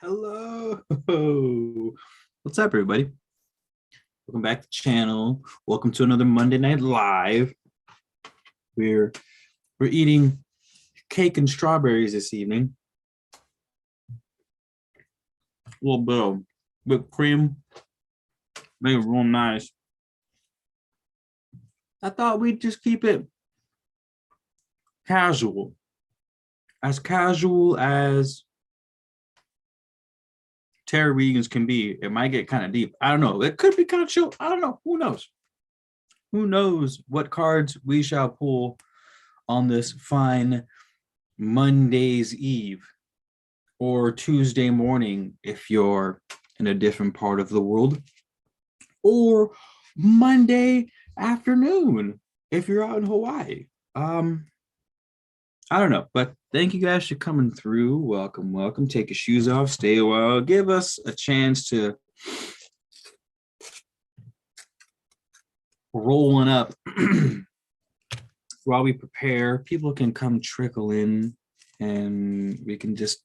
Hello. What's up, everybody? Welcome back to the channel. Welcome to another Monday Night Live. We're eating cake and strawberries this evening. A little bit of whipped cream. Make it real nice. I thought we'd just keep it casual. As casual as tarot readings can be. It might get kind of deep. I don't know. It could be kind of chill. I don't know. Who knows? Who knows what cards we shall pull on this fine Monday's Eve or Tuesday morning if you're in a different part of the world, or Monday afternoon if you're out in Hawaii. I don't know, but thank you guys for coming through. Welcome. Take your shoes off, stay a while, give us a chance to rolling up while we prepare. People can come trickle in and we can just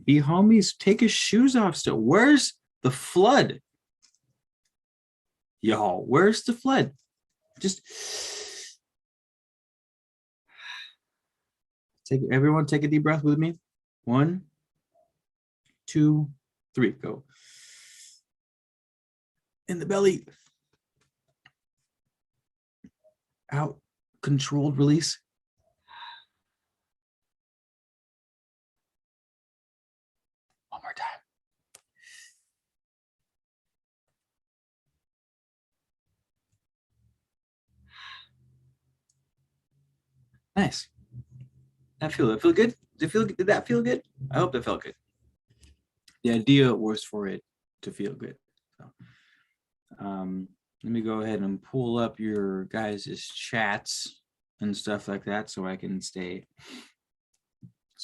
be homies. Take your shoes off still. Where's the flood? Y'all, where's the flood? Just everyone take a deep breath with me. 1, 2, 3, go. In the belly. Out, controlled release. One more time. Nice. That feel good? Did that feel good? I hope that felt good. The idea was for it to feel good. So, let me go ahead and pull up your guys' chats and stuff like that so I can stay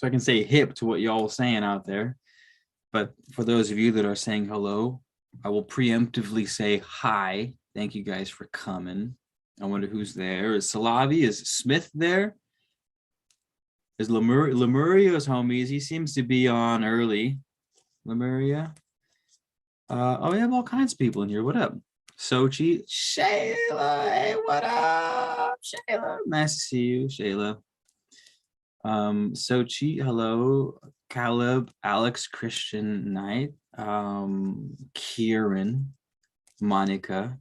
hip to what y'all saying out there. But for those of you that are saying hello, I will preemptively say hi. Thank you guys for coming. I wonder who's there. Is Salavi? Is Smith there? Is Lemuria's homies? He seems to be on early. Lemuria. Oh, we have all kinds of people in here. What up? Sochi. Shayla. Hey, what up? Shayla. Nice to see you, Shayla. Sochi. Hello. Caleb. Alex. Christian Knight. Kieran. Monica.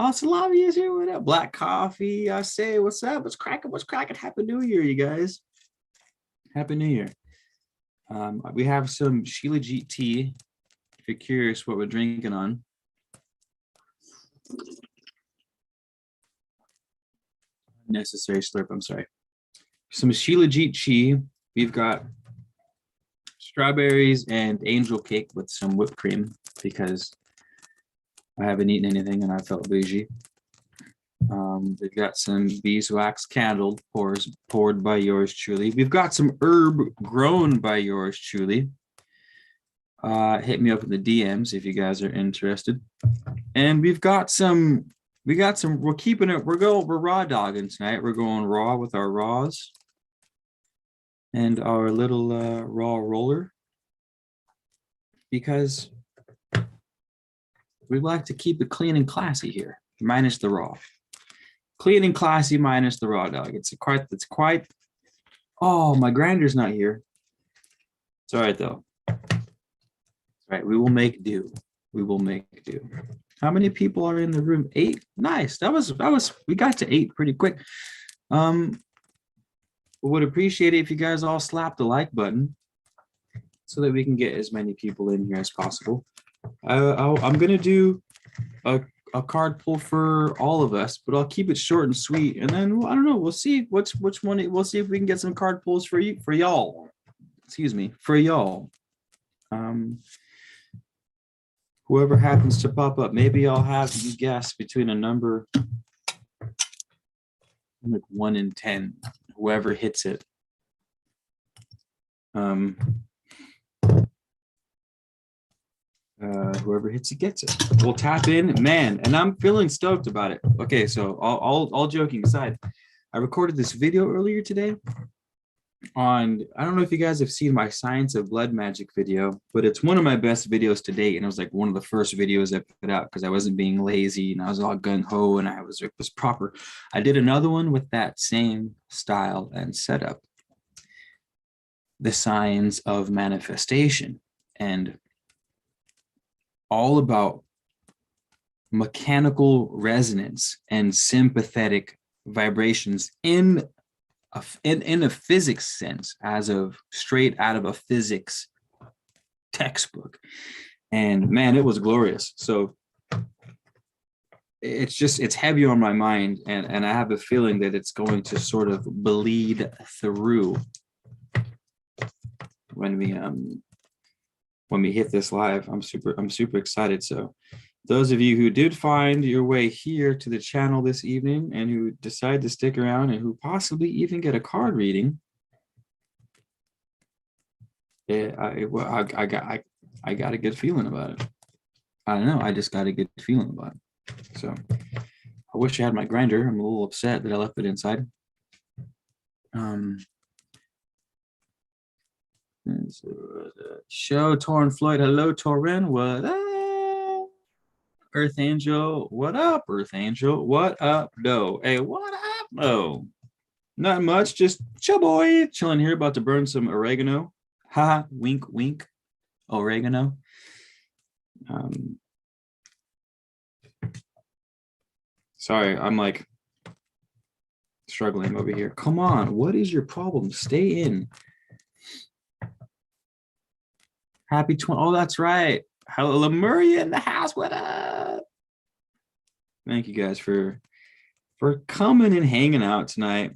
Oh, Salavi is here. What up? Black Coffee. I say, what's up? What's cracking? What's cracking? Happy New Year, you guys. Happy New Year. We have some Sheila Jeet tea. If you're curious what we're drinking on. Necessary slurp, I'm sorry. Some Sheila Jeet tea. We've got strawberries and angel cake with some whipped cream because I haven't eaten anything and I felt bougie. We've got some beeswax candle poured by yours truly. We've got some herb grown by yours truly. Hit me up in the DMs if you guys are interested. And we're keeping it, we're raw dogging tonight. We're going raw with our raws and our little raw roller because we like to keep it clean and classy here, minus the raw. Clean and classy minus the raw dog. It's quite. Oh, my grinder's not here. It's all right though. It's all right. We will make do. We will make do. How many people are in the room? 8. Nice. That was. We got to 8 pretty quick. Would appreciate it if you guys all slap the like button so that we can get as many people in here as possible. I'm gonna do a card pull for all of us, but I'll keep it short and sweet. And then I don't know. We'll see which one. We'll see if we can get some card pulls for y'all. Excuse me, for y'all. Whoever happens to pop up, maybe I'll have you guess between a number like 1 and 10. Whoever hits it. Whoever hits it gets it. We'll tap in, man, and I'm feeling stoked about it. Okay, so all joking aside, I recorded this video earlier today on, I don't know if you guys have seen my Science of Blood Magic video, but it's one of my best videos to date. And it was like one of the first videos I put out because I wasn't being lazy and I was all gung-ho and it was proper. I did another one with that same style and setup, the signs of manifestation, and all about mechanical resonance and sympathetic vibrations in a physics sense, as of straight out of a physics textbook. And man, it was glorious. So it's heavy on my mind, and I have a feeling that it's going to sort of bleed through when we hit this live. I'm super excited. So those of you who did find your way here to the channel this evening and who decide to stick around and who possibly even get a card reading, I got a good feeling about it. I don't know. I just got a good feeling about it. So I wish I had my grinder. I'm a little upset that I left it inside. Show Torrin Floyd. Hello, Torrin. What up? Earth Angel, what up, Earth Angel? What up, no? Hey, what up, no? Not much, just chill, boy. Chilling here, about to burn some oregano. Ha, wink, wink, oregano. Sorry, I'm like struggling over here. Come on, what is your problem? Stay in. Happy 20. Oh, that's right. Hello, Lemuria in the house. What up? Thank you guys for coming and hanging out tonight.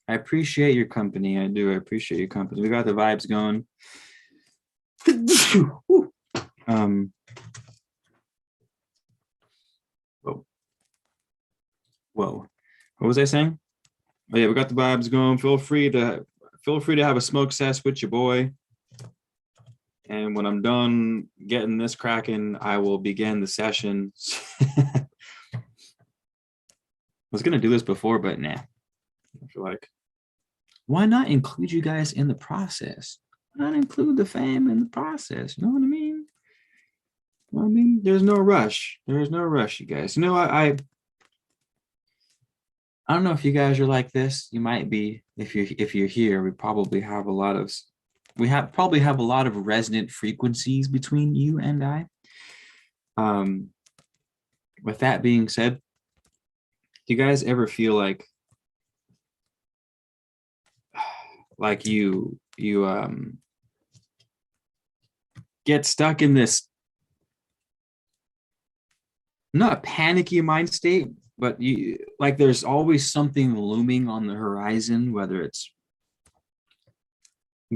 I appreciate your company. I do. I appreciate your company. We got the vibes going. Whoa. What was I saying? Oh yeah, we got the vibes going. Feel free to have a smoke cess with your boy. And when I'm done getting this cracking, I will begin the session. I was going to do this before, but nah. I feel like, why not include you guys in the process? Why not include the fam in the process? You know what I mean? You know what I mean? There's no rush. There's no rush, you guys. You know, I don't know if you guys are like this. You might be. If you're here, we probably have a lot of resonant frequencies between you and I. With that being said, do you guys ever feel like you get stuck in this, not panicky mind state, but you like there's always something looming on the horizon, whether it's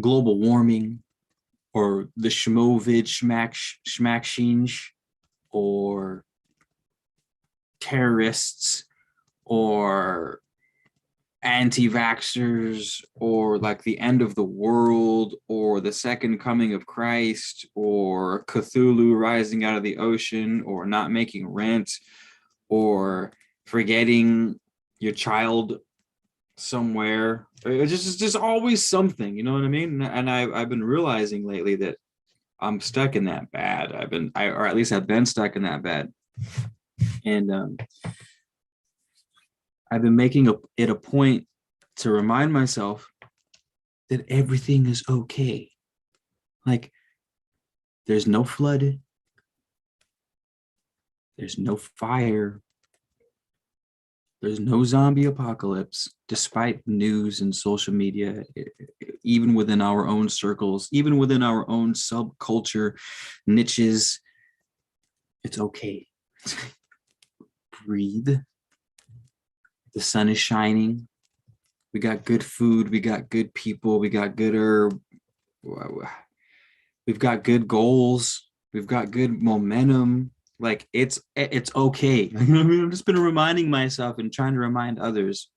global warming or the Shmovid Schmackshinj, or terrorists, or anti-vaxxers, or like the end of the world, or the second coming of Christ, or Cthulhu rising out of the ocean, or not making rent, or forgetting your child somewhere. It's just always something, you know what I mean? And I've been realizing lately that I'm stuck in that bad. Or at least I've been stuck in that bad. And I've been making it a point to remind myself that everything is okay. Like, there's no flood, there's no fire, there's no zombie apocalypse, despite news and social media, even within our own circles, even within our own subculture niches. It's okay. Breathe. The sun is shining. We got good food. We got good people. We got good herb. We've got good goals. We've got good momentum. Like it's okay. I mean, I've just been reminding myself and trying to remind others,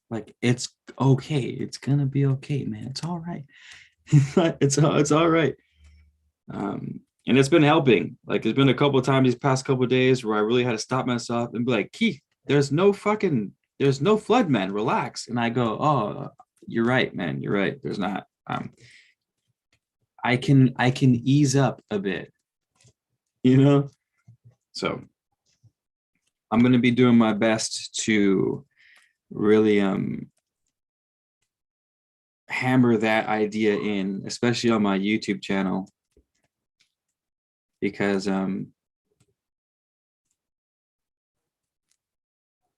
like, it's okay. It's gonna be okay, man. It's all right. It's all right. And it's been helping. Like, there's been a couple of times these past couple of days where I really had to stop myself and be like, Keith, there's no flood, man. Relax. And I go, oh, You're right, man. You're right. There's not. I can ease up a bit, you know. So I'm going to be doing my best to really hammer that idea in, especially on my YouTube channel, because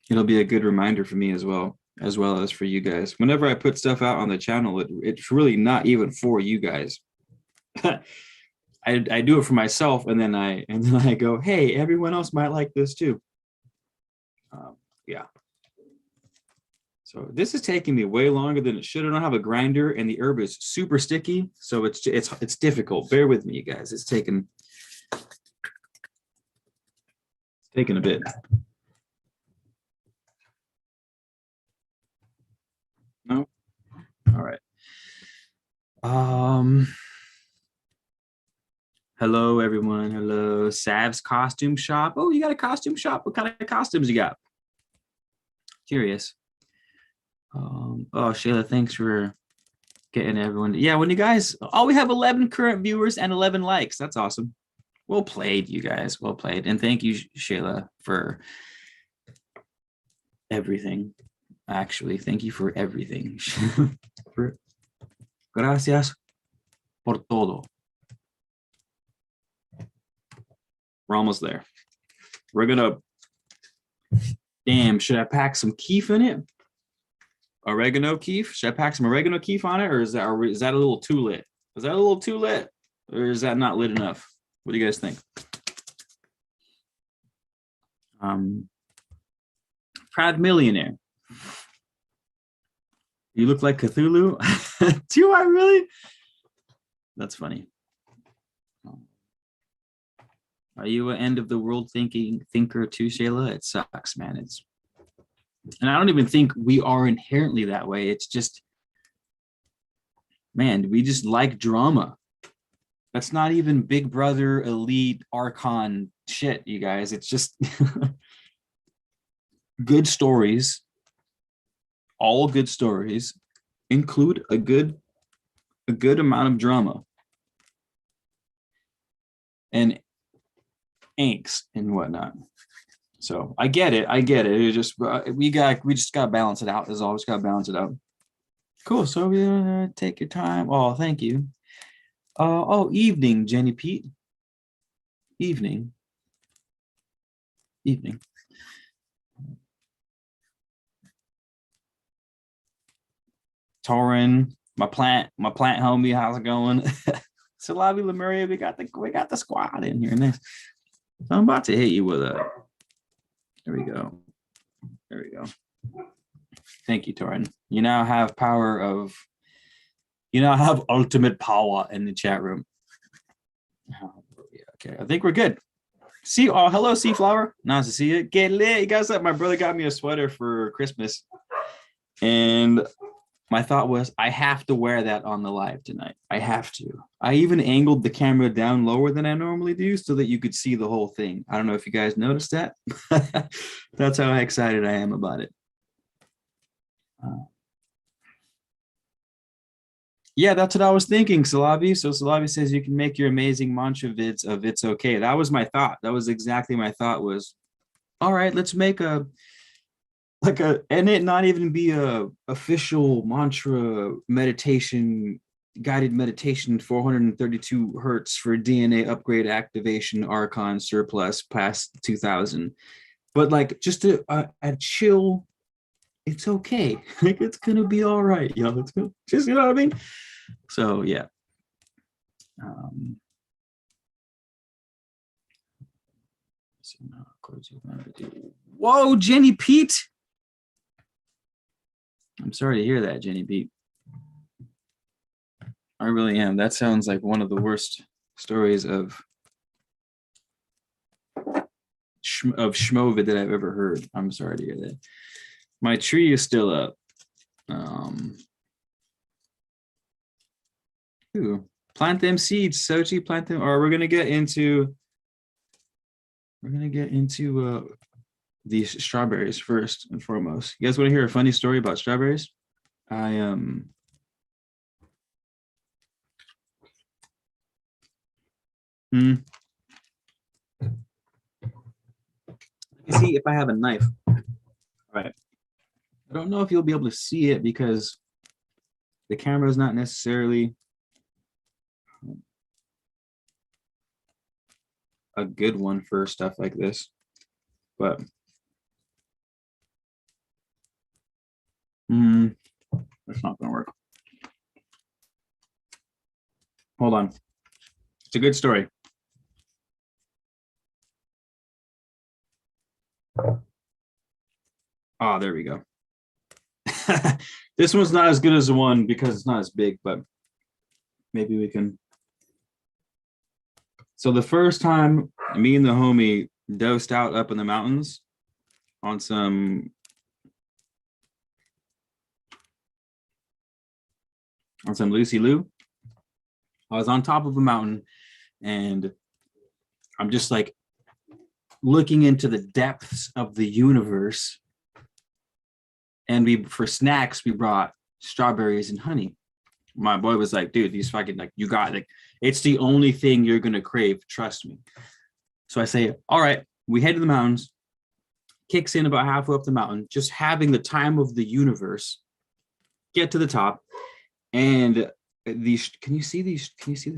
it'll be a good reminder for me as well as for you guys. Whenever I put stuff out on the channel, it's really not even for you guys. I do it for myself, and then I go, hey, everyone else might like this too. Yeah. So this is taking me way longer than it should. I don't have a grinder, and the herb is super sticky, so it's difficult. Bear with me, you guys. It's taking a bit. No. All right. Hello, everyone. Hello, Sav's costume shop. Oh, you got a costume shop? What kind of costumes you got? Curious. Oh, Shayla, thanks for getting everyone. Yeah, when you guys, we have 11 current viewers and 11 likes. That's awesome. Well played, you guys. Well played. And thank you, Shayla, for everything. Actually, thank you for everything. Gracias por todo. We're almost there. We're gonna, damn, should I pack some keef in it? Oregano keef? Should I pack some oregano keef on it, or is that a little too lit? Is that a little too lit, or is that not lit enough? What do you guys think? Proud millionaire. You look like Cthulhu. Do I really? That's funny. Are you an end of the world thinker too, Shayla? It sucks, man. And I don't even think we are inherently that way. It's just, man, we just like drama. That's not even Big Brother, Elite, Archon shit, you guys. It's just good stories. All good stories include a good amount of drama and angst and whatnot. So I get it. It just we just gotta balance it out. Is always gotta balance it out. Cool. So we take your time. Oh, thank you. Evening, Jenny Pete. Evening. Torin, my plant homie, how's it going? Salavi Lemuria, we got the squad in here. Next. So I'm about to hit you with a. There we go. Thank you, Torin. You now have ultimate power in the chat room. Okay, I think we're good. Hello, Seaflower. Nice to see you. Get lit. You guys, my brother got me a sweater for Christmas. And my thought was, I have to wear that on the live tonight. I have to. I even angled the camera down lower than I normally do so that you could see the whole thing. I don't know if you guys noticed that. That's how excited I am about it. Yeah, that's what I was thinking, Salavi. So Salavi says you can make your amazing mantra vids of it's okay. That was my thought. That was exactly my thought was, all right, let's make and it not even be a official mantra meditation, guided meditation, 432 hertz for DNA upgrade activation, Archon surplus past 2000. But like just a chill, it's okay. Like it's gonna be all right, yo. Let's go. Just, you know what I mean? So yeah. Whoa, Jenny Pete. I'm sorry to hear that, Jenny Pete. I really am. That sounds like one of the worst stories of schmovid that I've ever heard. I'm sorry to hear that. My tree is still up. Plant them seeds, Sochi. Plant them. Or we're gonna get into these strawberries first and foremost. You guys want to hear a funny story about strawberries? I let me see if I have a knife. All right. I don't know if you'll be able to see it because the camera is not necessarily a good one for stuff like this, but that's not gonna work. Hold on. It's a good story. Oh, there we go. This one's not as good as the one because it's not as big, but maybe we can. So the first time me and the homie dosed out up in the mountains on some Lucy Lou, I was on top of a mountain and I'm just like looking into the depths of the universe. And for snacks, we brought strawberries and honey. My boy was like, dude, these fucking, like, you got, like, it's the only thing you're going to crave. Trust me. So I say, all right, we head to the mountains, kicks in about halfway up the mountain, just having the time of the universe, get to the top. And these, can you see the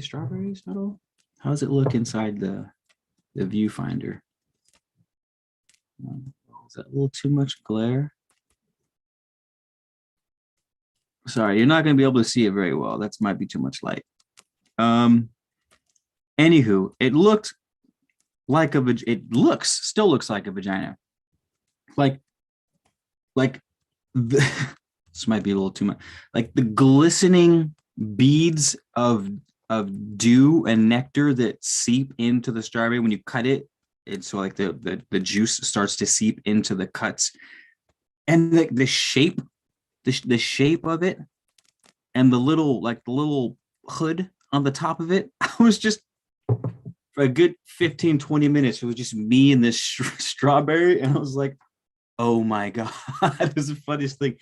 strawberries at all? How does it look inside the viewfinder? Is that a little too much glare? Sorry, you're not going to be able to see it very well. That might be too much light. Anywho, it looked like still looks like a vagina. Like this might be a little too much. Like the glistening beads of dew and nectar that seep into the strawberry when you cut it. And so like the juice starts to seep into the cuts. And the shape of it and the little hood on the top of it, I was just for a good 15-20 minutes, it was just me and this strawberry, and I was like, oh my god. It was the funniest thing.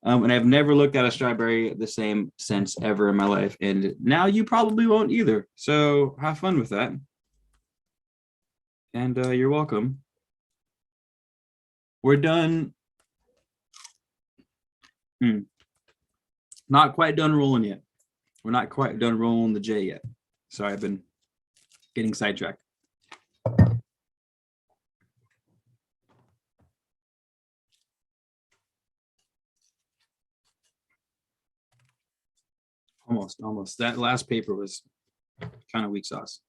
And I've never looked at a strawberry the same since ever in my life, and now you probably won't either, so have fun with that. And you're welcome. We're done. Not quite done rolling yet. We're not quite done rolling the J yet. Sorry, I've been getting sidetracked. Almost. That last paper was kind of weak sauce.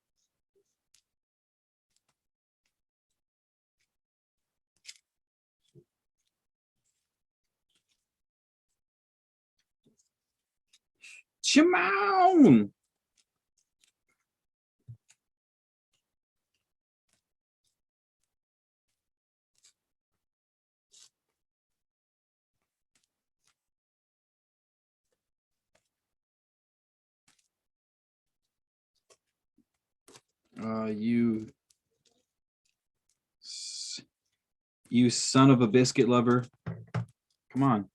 Shimon! You son of a biscuit lover. Come on.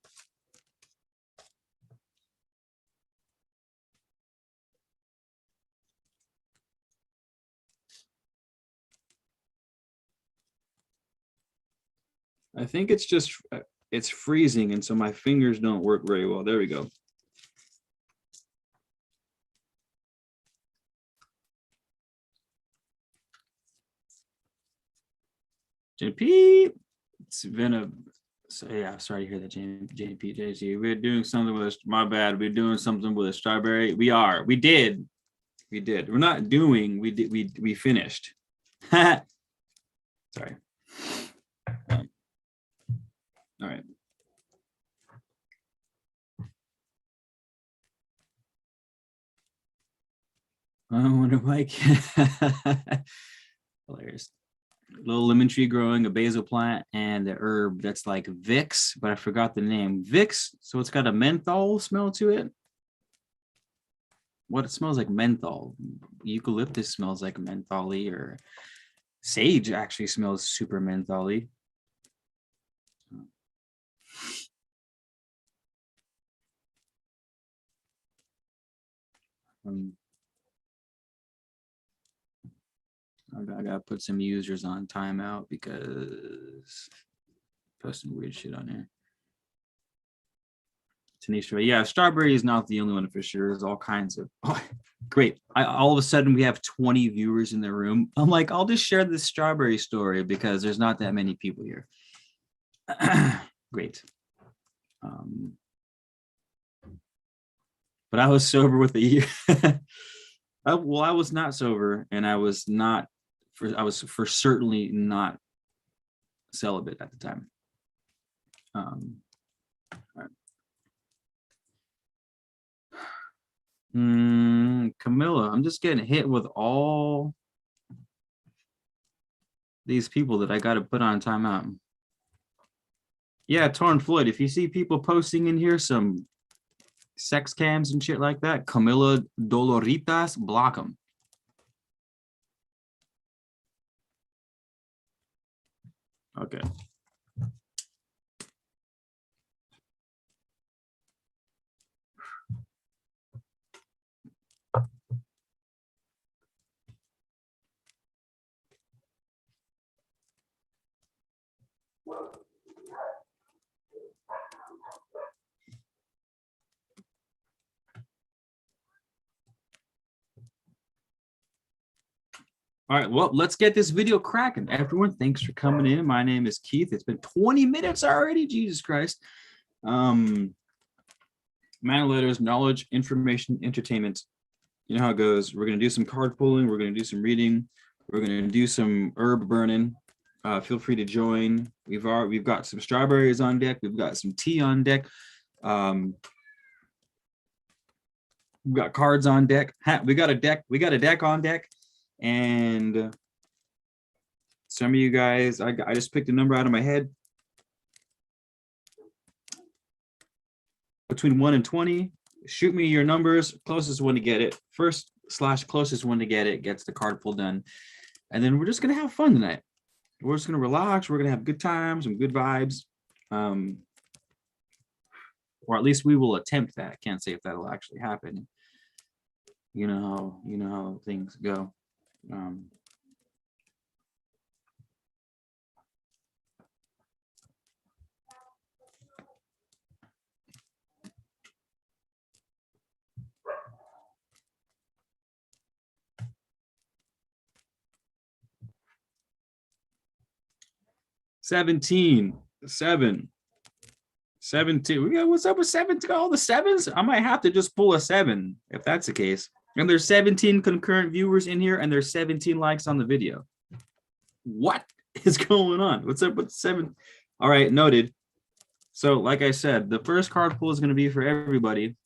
I think it's freezing, and so my fingers don't work very well. There we go. JP, it's been a, so yeah, sorry to hear that, JP. We're doing something with my bad. We're doing something with a strawberry. We did. We're not doing, we finished. Sorry. All right. I wonder Mike. Hilarious. Little lemon tree growing, a basil plant, and the herb that's like Vicks, but I forgot the name. Vicks, so it's got a menthol smell to it. What it smells like menthol. Eucalyptus smells like mentholy, or sage actually smells super mentholy. I gotta put some users on timeout because posting weird shit on here. Tanisha, yeah, strawberry is not the only one for sure. There's all kinds of great. All of a sudden we have 20 viewers in the room. I'm like, I'll just share this strawberry story because there's not that many people here. Great. But I was sober with a year. Well, I was not sober, and I was for certainly not celibate at the time. All right. Camilla, I'm just getting hit with all these people that I got to put on timeout. Yeah, Torn Floyd, if you see people posting in here some sex cams and shit like that, Camilla Doloritas, block them. Okay. All right, well, let's get this video cracking. Everyone, thanks for coming in. My name is Keith. It's been 20 minutes already. Jesus Christ. Man letters, knowledge, information, entertainment. You know how it goes. We're going to do some card pulling. We're going to do some reading. We're going to do some herb burning. Feel free to join. We've got some strawberries on deck. We've got some tea on deck. We've got cards on deck. We got a deck. We got a deck on deck. And some of you guys, I just picked a number out of my head. Between 1 and 20, shoot me your numbers. Closest one to get it. First/closest one to get it gets the card pull done. And then we're just going to have fun tonight. We're just going to relax. We're going to have good times, some good vibes. Or at least we will attempt that. Can't say if that'll actually happen. You know how things go. 17, 7, 17. We got what's up with 7? All the sevens? I might have to just pull a 7 if that's the case. And there's 17 concurrent viewers in here, and there's 17 likes on the video. What is going on? What's up with 7? All right, noted. So, like I said, the first card pull is going to be for everybody.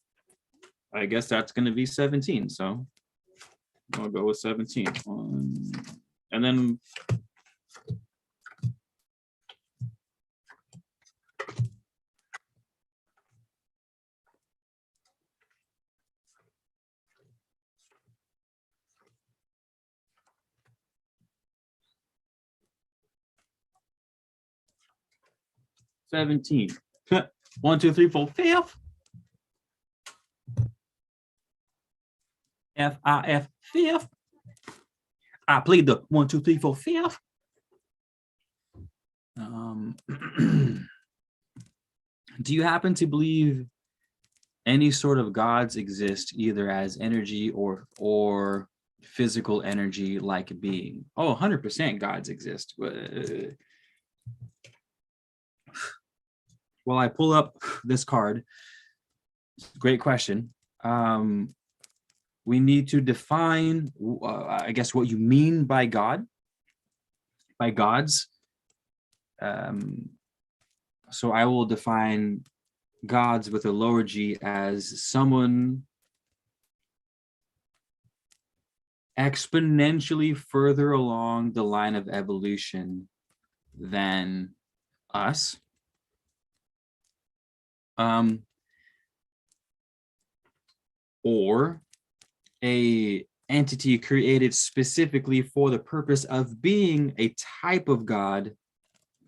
I guess that's going to be 17. So I'll go with 17. And then $17. 1, 2, 3, 4, 5. F-I-F, 5th. I played the 1, 2, 3, 4, 5. Do you happen to believe any sort of gods exist, either as energy or physical energy like being? Oh, 100% gods exist. Well, I pull up this card. Great question. We need to define, I guess, what you mean by God, by gods. So I will define gods with a lower g as someone exponentially further along the line of evolution than us. Or a entity created specifically for the purpose of being a type of god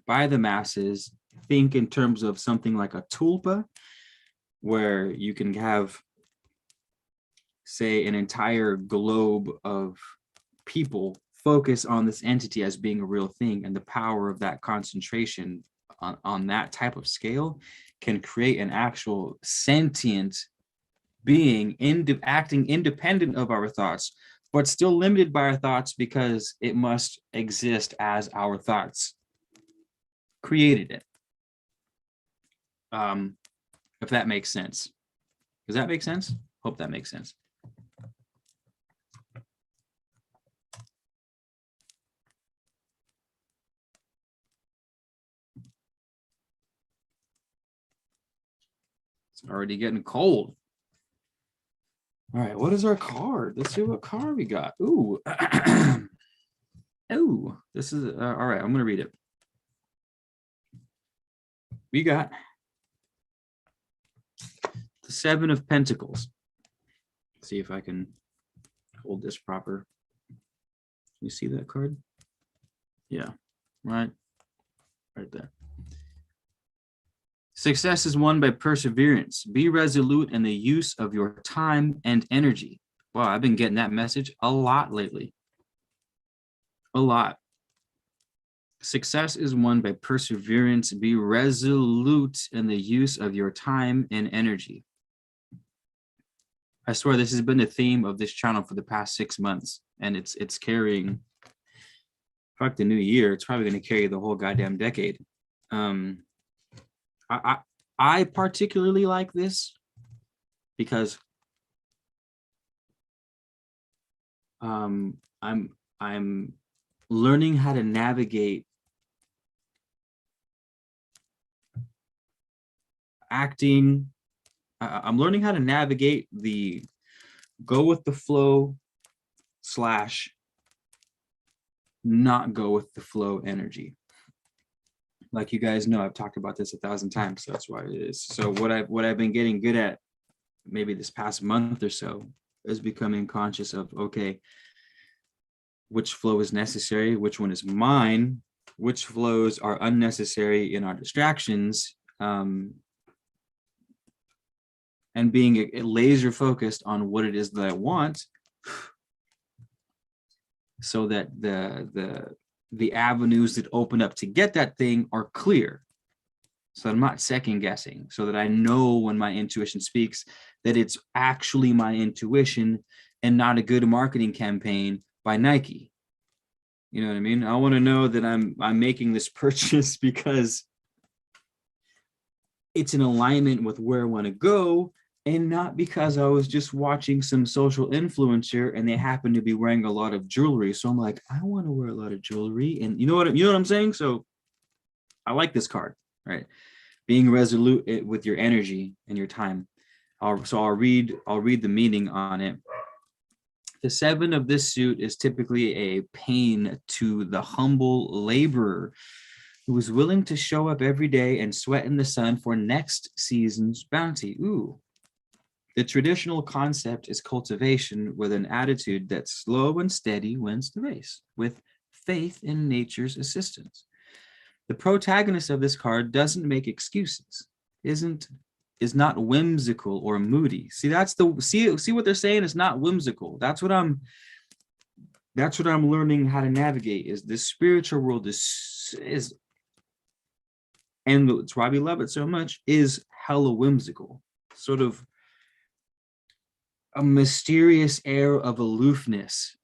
by the masses. Think in terms of something like a tulpa, where you can have say, an entire globe of people focus on this entity as being a real thing, and the power of that concentration on that type of scale can create an actual sentient being acting independent of our thoughts, but still limited by our thoughts because it must exist as our thoughts created it. If that makes sense. Does that make sense? Hope that makes sense. It's already getting cold. All right, what is our card? Let's see what card we got. Ooh. Oh, this is all right. I'm going to read it. We got the Seven of Pentacles. Let's see if I can hold this proper. You see that card? Yeah, right there. Success is won by perseverance. Be resolute in the use of your time and energy. Wow, I've been getting that message a lot lately. A lot. Success is won by perseverance. Be resolute in the use of your time and energy. I swear this has been the theme of this channel for the past 6 months, and it's carrying, fuck the new year. It's probably going to carry the whole goddamn decade. I particularly like this because I'm learning how to navigate acting. I'm learning how to navigate the go with the flow / not go with the flow energy. Like you guys know, I've talked about this 1,000 times, so that's why it is. So what I've been getting good at maybe this past month or so is becoming conscious of, okay, which flow is necessary, which one is mine, which flows are unnecessary in our distractions, and being laser focused on what it is that I want, so that the avenues that open up to get that thing are clear. So I'm not second guessing, so that I know when my intuition speaks that it's actually my intuition and not a good marketing campaign by Nike. You know what I mean? I want to know that I'm making this purchase because it's in alignment with where I want to go, and not because I was just watching some social influencer and they happen to be wearing a lot of jewelry. So I'm like, I want to wear a lot of jewelry. And you know what I'm saying? So I like this card, right? Being resolute with your energy and your time. I'll read the meaning on it. The seven of this suit is typically a pain to the humble laborer who is willing to show up every day and sweat in the sun for next season's bounty. Ooh. The traditional concept is cultivation with an attitude that slow and steady wins the race, with faith in nature's assistance. The protagonist of this card doesn't make excuses, is not whimsical or moody. See, that's see what they're saying? It's not whimsical. That's what I'm learning how to navigate. Is this spiritual world is and it's why we love it so much, is hella whimsical, sort of a mysterious air of aloofness.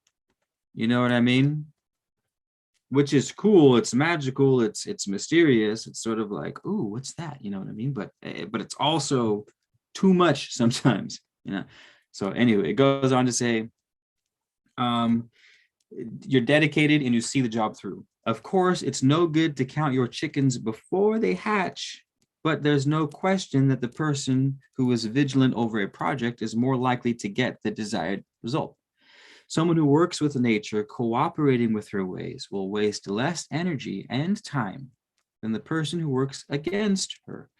You know what I mean? Which is cool. It's magical. It's mysterious. It's sort of like, ooh, what's that? You know what I mean? But it's also too much sometimes, you know? So anyway, it goes on to say, you're dedicated and you see the job through. Of course, it's no good to count your chickens before they hatch, but there's no question that the person who is vigilant over a project is more likely to get the desired result. Someone who works with nature, cooperating with her ways, will waste less energy and time than the person who works against her.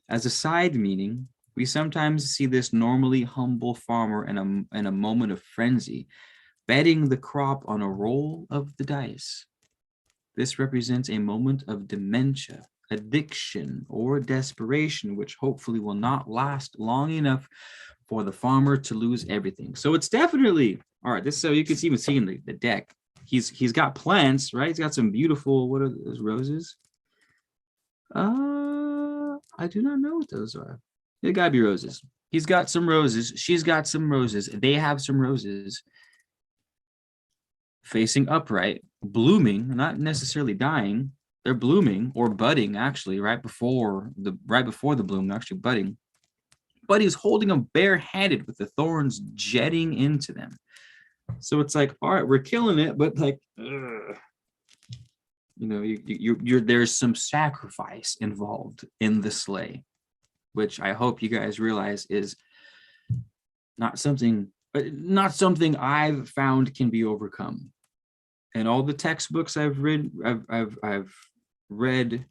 As a side meaning, we sometimes see this normally humble farmer in a moment of frenzy, betting the crop on a roll of the dice. This represents a moment of dementia, addiction, or desperation, which hopefully will not last long enough for the farmer to lose everything. So it's definitely, all right, this, so you can even see in the deck, he's got plants, right? He's got some beautiful, what are those, roses? I do not know what those are. They gotta be roses. He's got some roses. She's got some roses. They have some roses facing upright, blooming, not necessarily dying. They're blooming or budding, actually, right before the bloom. They're actually budding. But he's holding them barehanded with the thorns jetting into them. So it's like, all right, we're killing it, but like, ugh. You know, you're there's some sacrifice involved in the sleigh, which I hope you guys realize is not something I've found can be overcome. And all the textbooks I've read, I've read,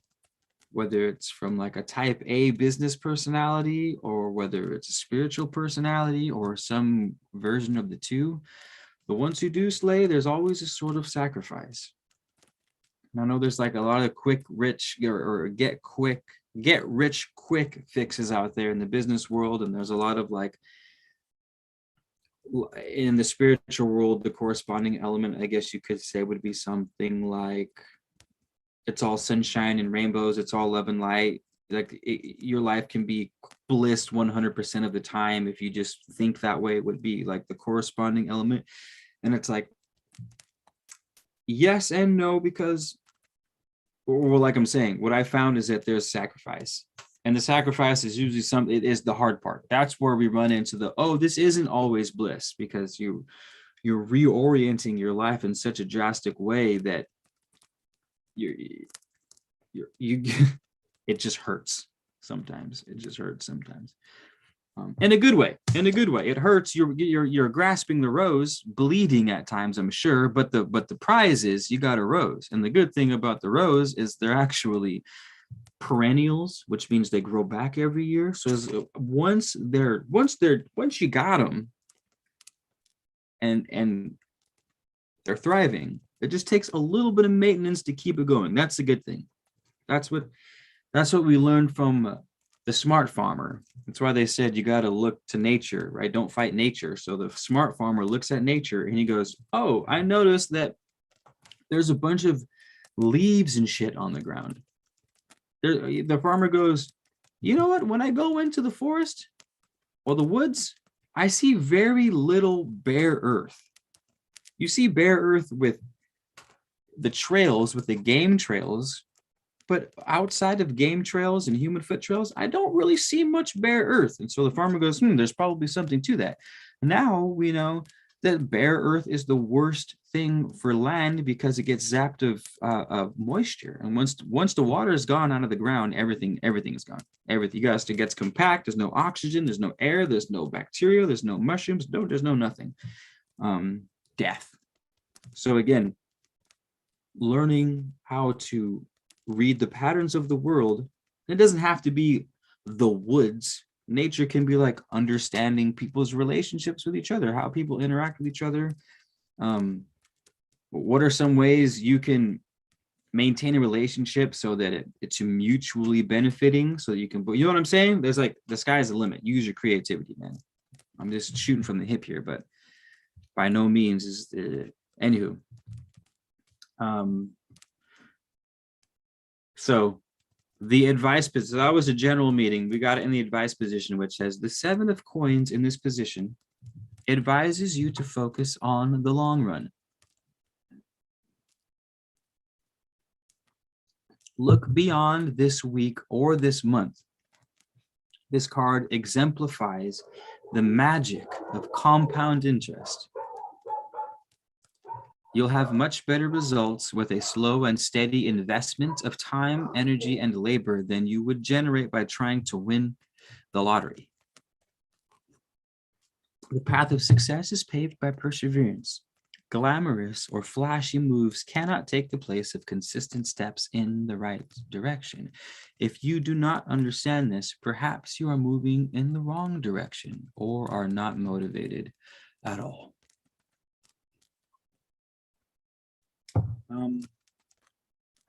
whether it's from like a type A business personality or whether it's a spiritual personality or some version of the two, the ones who do slay, there's always a sort of sacrifice. And I know there's like a lot of quick rich or get rich quick fixes out there in the business world, and there's a lot of like, in the spiritual world, the corresponding element, I guess you could say, would be something like, it's all sunshine and rainbows, it's all love and light. Like your life can be bliss 100% of the time if you just think that way. It would be like the corresponding element. And it's like, yes and no, because, or like I'm saying, what I found is that there's sacrifice. And the sacrifice is usually something, it is the hard part. That's where we run into the, oh, this isn't always bliss, because you're reorienting your life in such a drastic way that you it just hurts sometimes. It just hurts sometimes. In a good way. It hurts. You're grasping the rose, bleeding at times, I'm sure, but the prize is you got a rose. And the good thing about the rose is they're actually perennials, which means they grow back every year. So once you got them and they're thriving, it just takes a little bit of maintenance to keep it going. That's a good thing. That's what we learned from the smart farmer. That's why they said you got to look to nature, right? Don't fight nature. So the smart farmer looks at nature and he goes, oh, I noticed that there's a bunch of leaves and shit on the ground. The farmer goes, you know what? When I go into the forest or the woods, I see very little bare earth. You see bare earth with the trails, with the game trails, but outside of game trails and human foot trails, I don't really see much bare earth. And so the farmer goes, there's probably something to that. Now we know that bare earth is the worst thing for land because it gets zapped of moisture. And once the water is gone out of the ground, everything is gone. Everything gets compact. There's no oxygen. There's no air. There's no bacteria. There's no mushrooms. No, there's no nothing. Death. So again, learning how to read the patterns of the world. It doesn't have to be the woods. Nature can be like understanding people's relationships with each other, how people interact with each other. What are some ways you can maintain a relationship so that it's mutually benefiting, so you can, you know what I'm saying? There's like, the sky's the limit. Use your creativity, man. I'm just shooting from the hip here, but by no means is anywho. So the advice position, that was a general meeting. We got it in the advice position, which says the 7 of coins in this position advises you to focus on the long run. Look beyond this week or this month. This card exemplifies the magic of compound interest. You'll have much better results with a slow and steady investment of time, energy, and labor than you would generate by trying to win the lottery. The path of success is paved by perseverance. Glamorous or flashy moves cannot take the place of consistent steps in the right direction. If you do not understand this, perhaps you are moving in the wrong direction or are not motivated at all.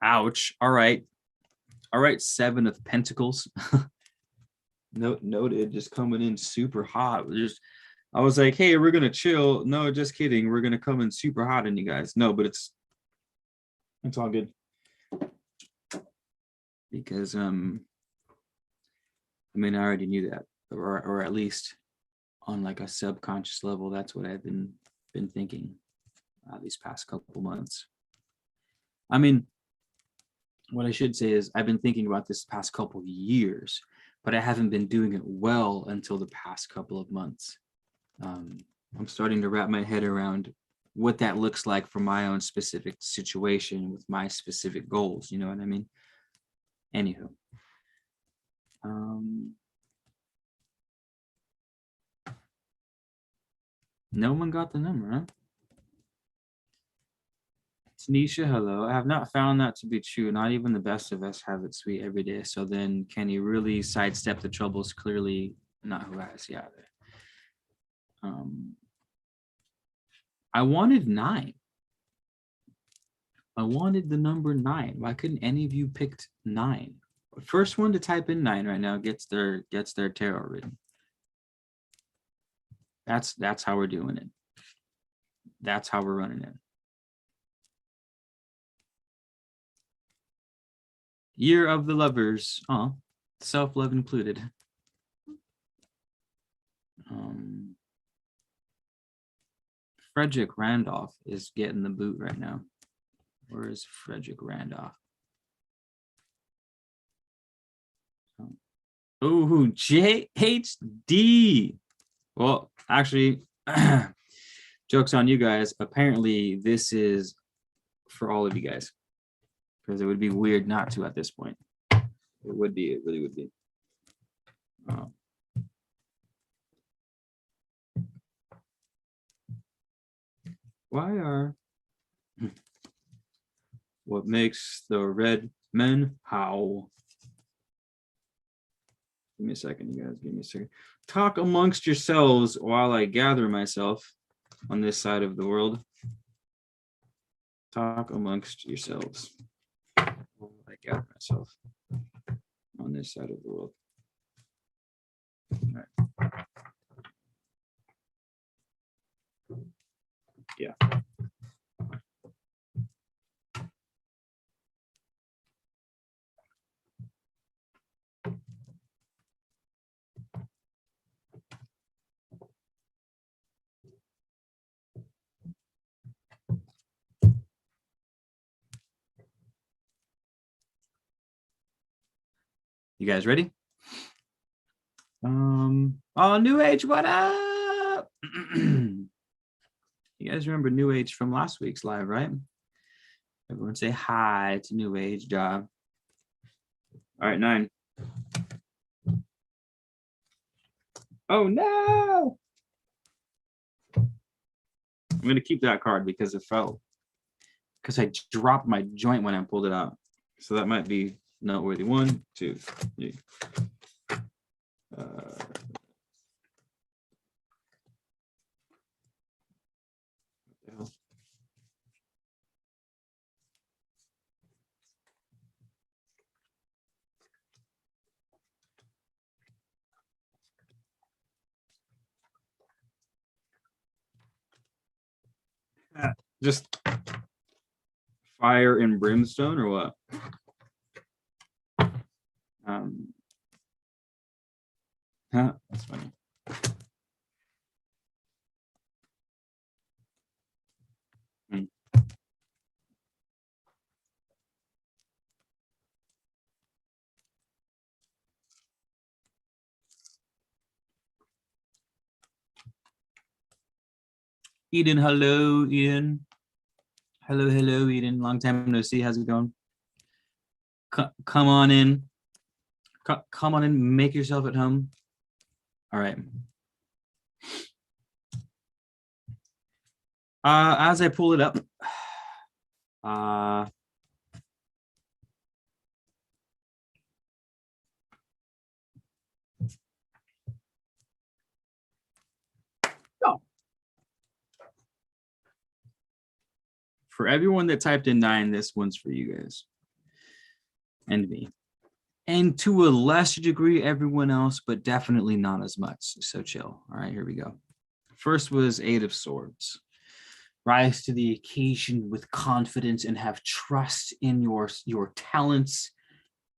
Ouch. All right. 7 of Pentacles. Noted, just coming in super hot. I was like, hey, we're gonna chill. No, just kidding. We're gonna come in super hot on you guys. No, but it's all good. Because I mean, I already knew that, or at least on like a subconscious level, that's what I've been thinking these past couple months. I mean, what I should say is I've been thinking about this past couple years, but I haven't been doing it well until the past couple of months. I'm starting to wrap my head around what that looks like for my own specific situation with my specific goals. You know what I mean? Anywho. No one got the number, huh? Tanisha, hello. I have not found that to be true. Not even the best of us have it sweet every day. So then can you really sidestep the troubles? Clearly not who has. Yeah. I wanted 9. I wanted the number 9. Why couldn't any of you picked 9? First one to type in 9 right now gets their tarot reading. That's how we're doing it. That's how we're running it. Year of the Lovers. Oh, self-love included. Frederick Randolph is getting the boot right now. Where is Frederick Randolph? Oh, JHD. Well, actually, joke's on you guys. Apparently, this is for all of you guys. Because it would be weird not to at this point. It would be. It really would be. Why are... What makes the red men howl? Give me a second, you guys. Give me a second. Talk amongst yourselves while I gather myself on this side of the world. Talk amongst yourselves while I gather myself on this side of the world. All right. Yeah. You guys ready? Oh, New Age, what up? You guys remember New Age from last week's live, right? Everyone say hi to New Age, job. All right, 9. Oh no! I'm gonna keep that card because it fell. Because I dropped my joint when I pulled it out. So that might be noteworthy. 1, 2, 3. Just fire and brimstone or what? That's funny. Eden, hello, Eden. Hello, Eden. Long time no see. How's it going? Come on in. Come on in. Make yourself at home. All right. As I pull it up, for everyone that typed in 9, this one's for you guys and me. and to a lesser degree, everyone else, but definitely not as much. So chill. All right, here we go. First was Eight of Swords. Rise to the occasion with confidence and have trust in your talents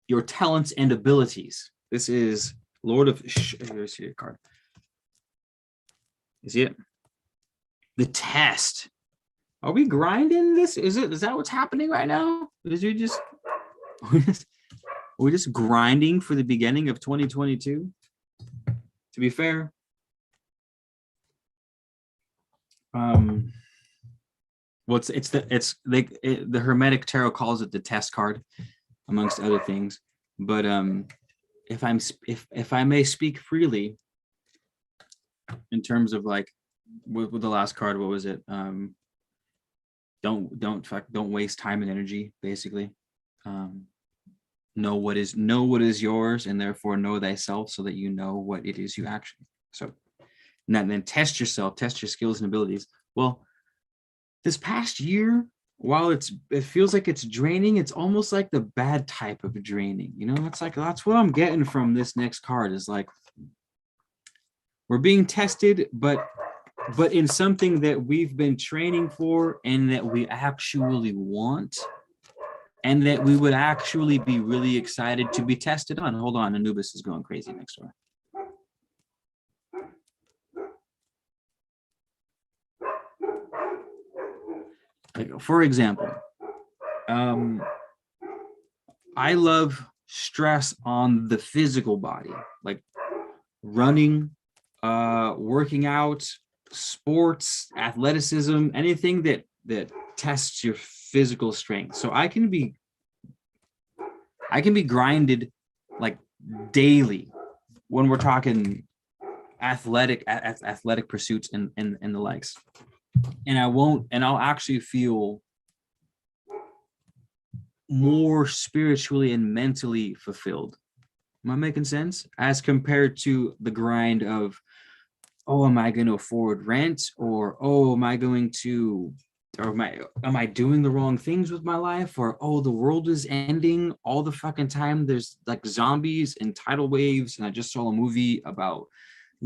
and abilities. This is Lord of. Here's your card. You see it? The test. Are we grinding this? Is that what's happening right now? Is we just we're just grinding for the beginning of 2022? To be fair, well, the Hermetic Tarot calls it the test card, amongst other things. But if I may speak freely, in terms of like with the last card, what was it? Don't waste time and energy, basically. Know what is yours, and therefore know thyself, so that you know what it is you actually. So, and then test yourself, test your skills and abilities. Well, this past year, while it feels like it's draining, it's almost like the bad type of draining. You know, that's what I'm getting from this next card, is like we're being tested, but in something that we've been training for and that we actually want, and that we would actually be really excited to be tested on. Hold on, Anubis is going crazy next door. Like, for example, I love stress on the physical body, like running, working out, sports, athleticism, anything that tests your physical strength. So I can be grinded like daily when we're talking athletic pursuits and the likes. And I'll actually feel more spiritually and mentally fulfilled. Am I making sense? As compared to the grind of, oh, am I going to afford rent? Or, oh, am I doing the wrong things with my life? Or, oh, the world is ending all the fucking time. There's like zombies and tidal waves. And I just saw a movie about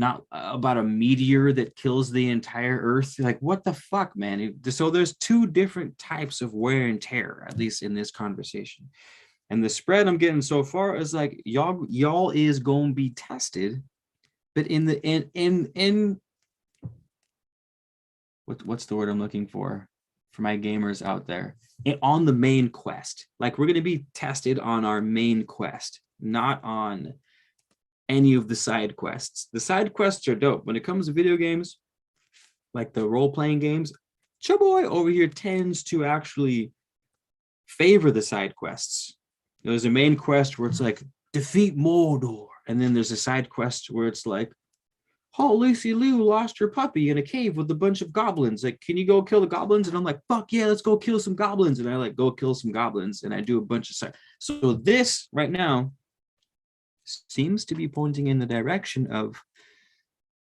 a meteor that kills the entire earth. Like, what the fuck, man? So there's two different types of wear and tear, at least in this conversation. And the spread I'm getting so far is like, y'all is gonna be tested, but what's the word I'm looking for my gamers out there, on the main quest. Like, we're gonna be tested on our main quest, not on any of the side quests. The side quests are dope. When it comes to video games, like the role-playing games, your boy over here tends to actually favor the side quests. There's a main quest where it's like, defeat Mordor. And then there's a side quest where it's like, oh, Lucy Liu lost her puppy in a cave with a bunch of goblins. Like, can you go kill the goblins? And I'm like, fuck yeah, let's go kill some goblins. And I like go kill some goblins, and I do a bunch of side. So this right now seems to be pointing in the direction of,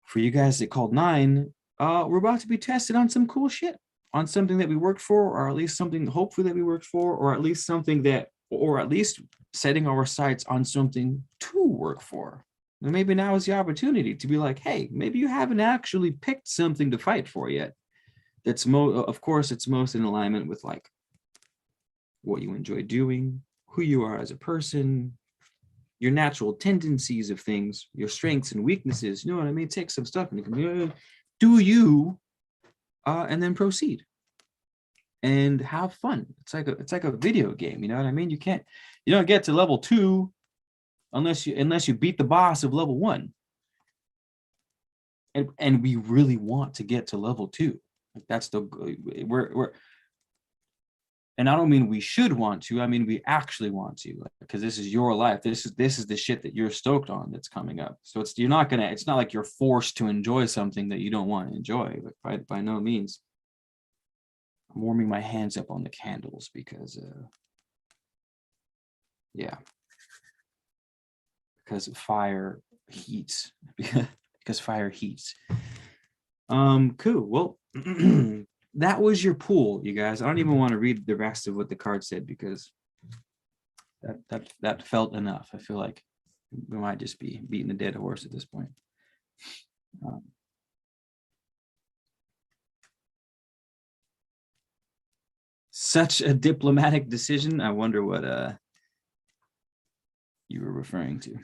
for you guys that called 9, we're about to be tested on some cool shit, on something that we worked for, or at least something hopefully that we worked for, or at least something that, or at least setting our sights on something to work for. And maybe now is the opportunity to be like, hey, maybe you haven't actually picked something to fight for yet. That's of course, it's most in alignment with like what you enjoy doing, who you are as a person, your natural tendencies of things, your strengths and weaknesses. You know what I mean? Take some stuff and do you, and then proceed and have fun. It's like a video game. You know what I mean? You don't get to level 2 unless you beat the boss of level 1. And we really want to get to level 2. Like, that's we're and I don't mean we should want to, I mean we actually want to, because this is your life. This is the shit that you're stoked on that's coming up. So it's not like you're forced to enjoy something that you don't want to enjoy. Like, by no means. I'm warming my hands up on the candles because because fire heats. Because fire heats. Cool. Well, that was your pool, you guys. I don't even want to read the rest of what the card said, because that felt enough. I feel like we might just be beating a dead horse at this point. Such a diplomatic decision. I wonder what you were referring to.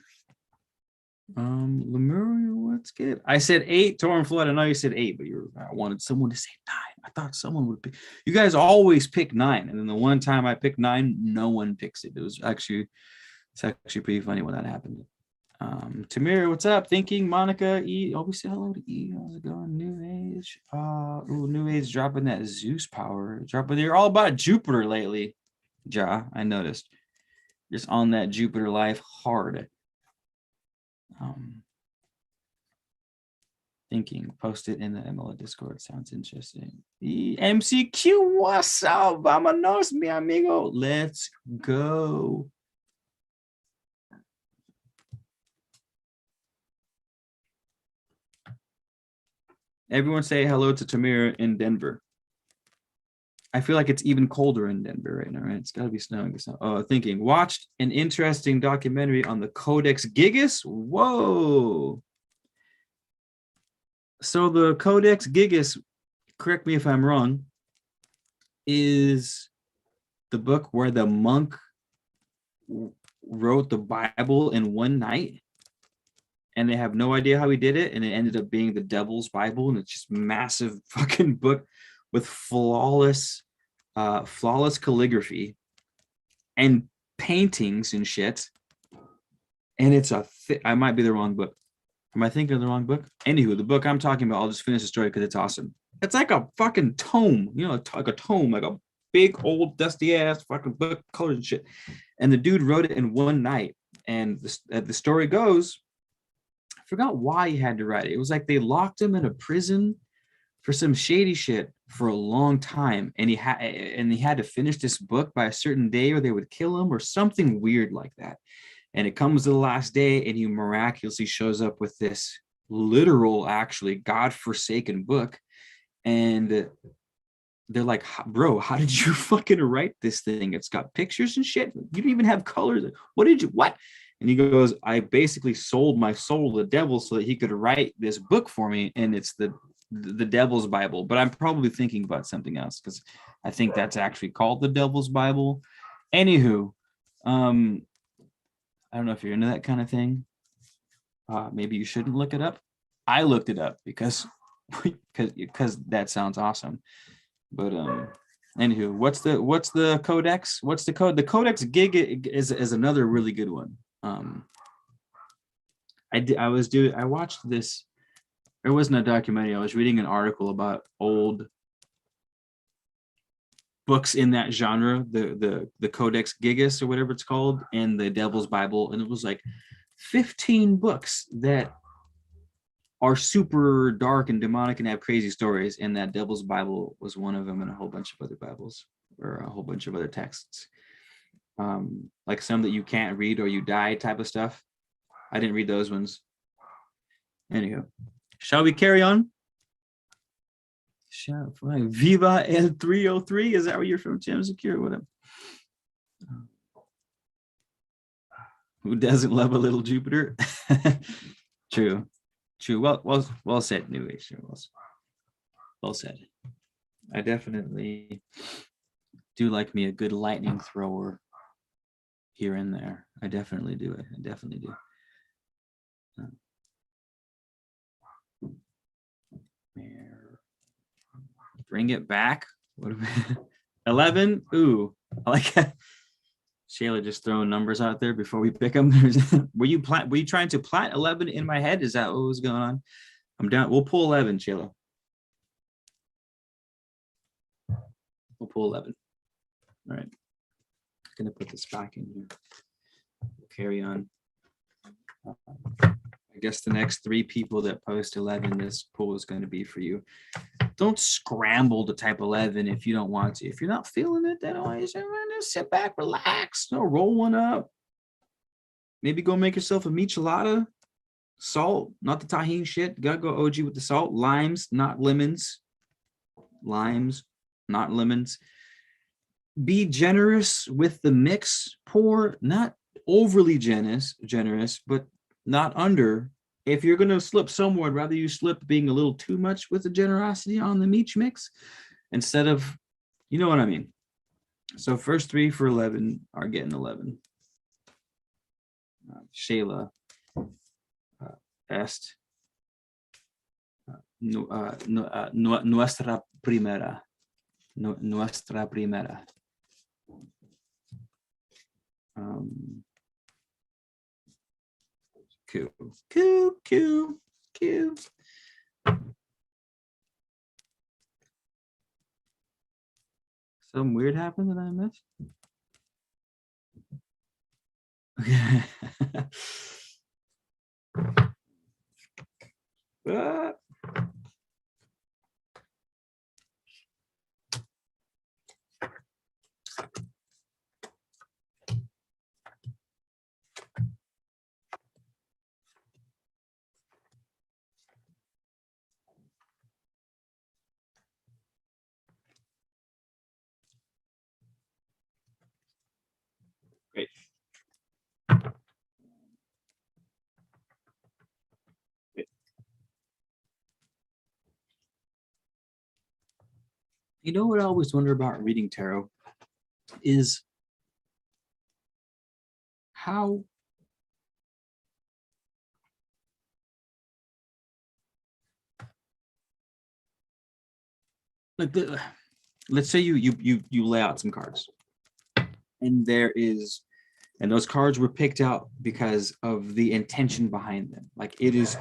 Lemuria, what's good? I said 8, Torn Flood. I know you said 8, but I wanted someone to say 9. I thought someone would pick. You guys always pick 9, and then the one time I picked 9, no one picks it. It's actually pretty funny when that happened. Tamira, what's up? Thinking, Monica, E. Oh, we say hello to E. How's it going? New Age. New Age dropping that Zeus power. They're all about Jupiter lately. Ja, I noticed. Just on that Jupiter life hard. Thinking, post it in the MLA Discord. Sounds interesting. MCQ, what's up? Vámonos, mi amigo. Let's go. Everyone say hello to Tamira in Denver. I feel like it's even colder in Denver right now, right? It's got to be snowing. Thinking, watched an interesting documentary on the Codex Gigas. Whoa. So the Codex Gigas, correct me if I'm wrong, is the book where the monk wrote the Bible in one night. And they have no idea how he did it. And it ended up being the Devil's Bible. And it's just massive fucking book with flawless calligraphy and paintings and shit. And it's I might be the wrong book. Am I thinking of the wrong book? Anywho, the book I'm talking about, I'll just finish the story because it's awesome. It's like a fucking tome, like a tome, like a big old dusty ass fucking book, colors and shit. And the dude wrote it in one night. And the story goes, I forgot why he had to write it. It was like they locked him in a prison for some shady shit for a long time, and he had to finish this book by a certain day or they would kill him or something weird like that. And it comes to the last day and he miraculously shows up with this literal, actually God-forsaken book. And they're like, bro, how did you fucking write this thing? It's got pictures and shit. You don't even have colors. What? And he goes, I basically sold my soul to the devil so that he could write this book for me. And it's the Devil's Bible. But I'm probably thinking about something else because I think that's actually called the Devil's Bible. Anywho, I don't know if you're into that kind of thing. Maybe you shouldn't look it up. I looked it up because that sounds awesome. But anywho, what's the codex? What's the code? The Codex Gig is another really good one. I watched this. It wasn't a documentary. I was reading an article about old books in that genre, the Codex Gigas or whatever it's called, and the Devil's Bible, and it was like 15 books that are super dark and demonic and have crazy stories, and that Devil's Bible was one of them, and a whole bunch of other Bibles or a whole bunch of other texts, like some that you can't read or you die type of stuff. I didn't read those ones. Anywho, shall we carry on? Viva El 303. Is that where you're from, Tim Secure? Whatever. Who doesn't love a little Jupiter? True. Well said, New Age. Well said. I definitely do like me a good lightning thrower here and there. I definitely do. Bring it back. 11. Ooh, I like that. Shayla just throwing numbers out there before we pick them. Were you trying to plant 11 in my head? Is that what was going on? I'm down. We'll pull 11, Shayla. We'll pull 11. All right. I'm gonna put this back in here. We'll carry on. I guess the next 3 people that post 11, this pool is going to be for you. Don't scramble to type 11 if you don't want to. If you're not feeling it, then always just sit back, relax. No, roll one up. Maybe go make yourself a michelada. Salt, not the tahini shit. Gotta go OG with the salt. Limes, not lemons. Limes, not lemons. Be generous with the mix. poor, not overly generous, but not under. If you're going to slip somewhere, I'd rather you slip being a little too much with the generosity on the meat mix instead of, you know what I mean. So first three for 11 are getting 11. Shayla, est nuestra primera. Nuestra primera. Q. Something weird happened that I missed? Okay. Great. You know what I always wonder about reading tarot is how like let's say you lay out some cards and those cards were picked out because of the intention behind them. Like it is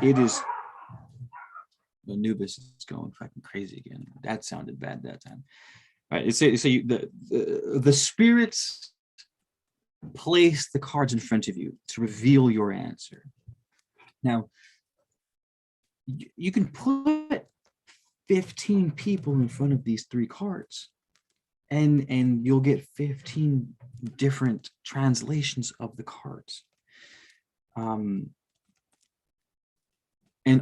Anubis is going fucking crazy again. That sounded bad that time. All right, the spirits place the cards in front of you to reveal your answer. Now, you can put 15 people in front of these three cards, and you'll get 15 different translations of the cards. And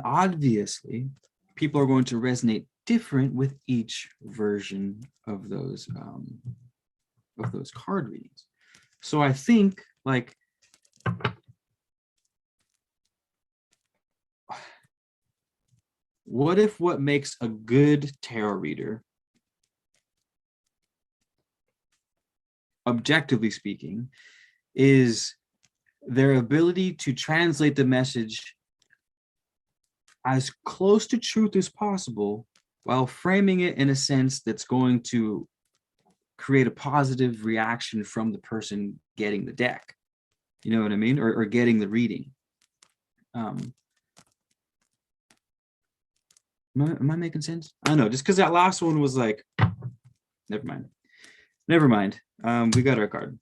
obviously, people are going to resonate different with each version of those card readings. So I think, like, what if what makes a good tarot reader, objectively speaking, is their ability to translate the message as close to truth as possible while framing it in a sense that's going to create a positive reaction from the person getting the deck. You know what I mean? Or getting the reading. Am I making sense? I don't know, just because that last one was like, never mind. We got our card.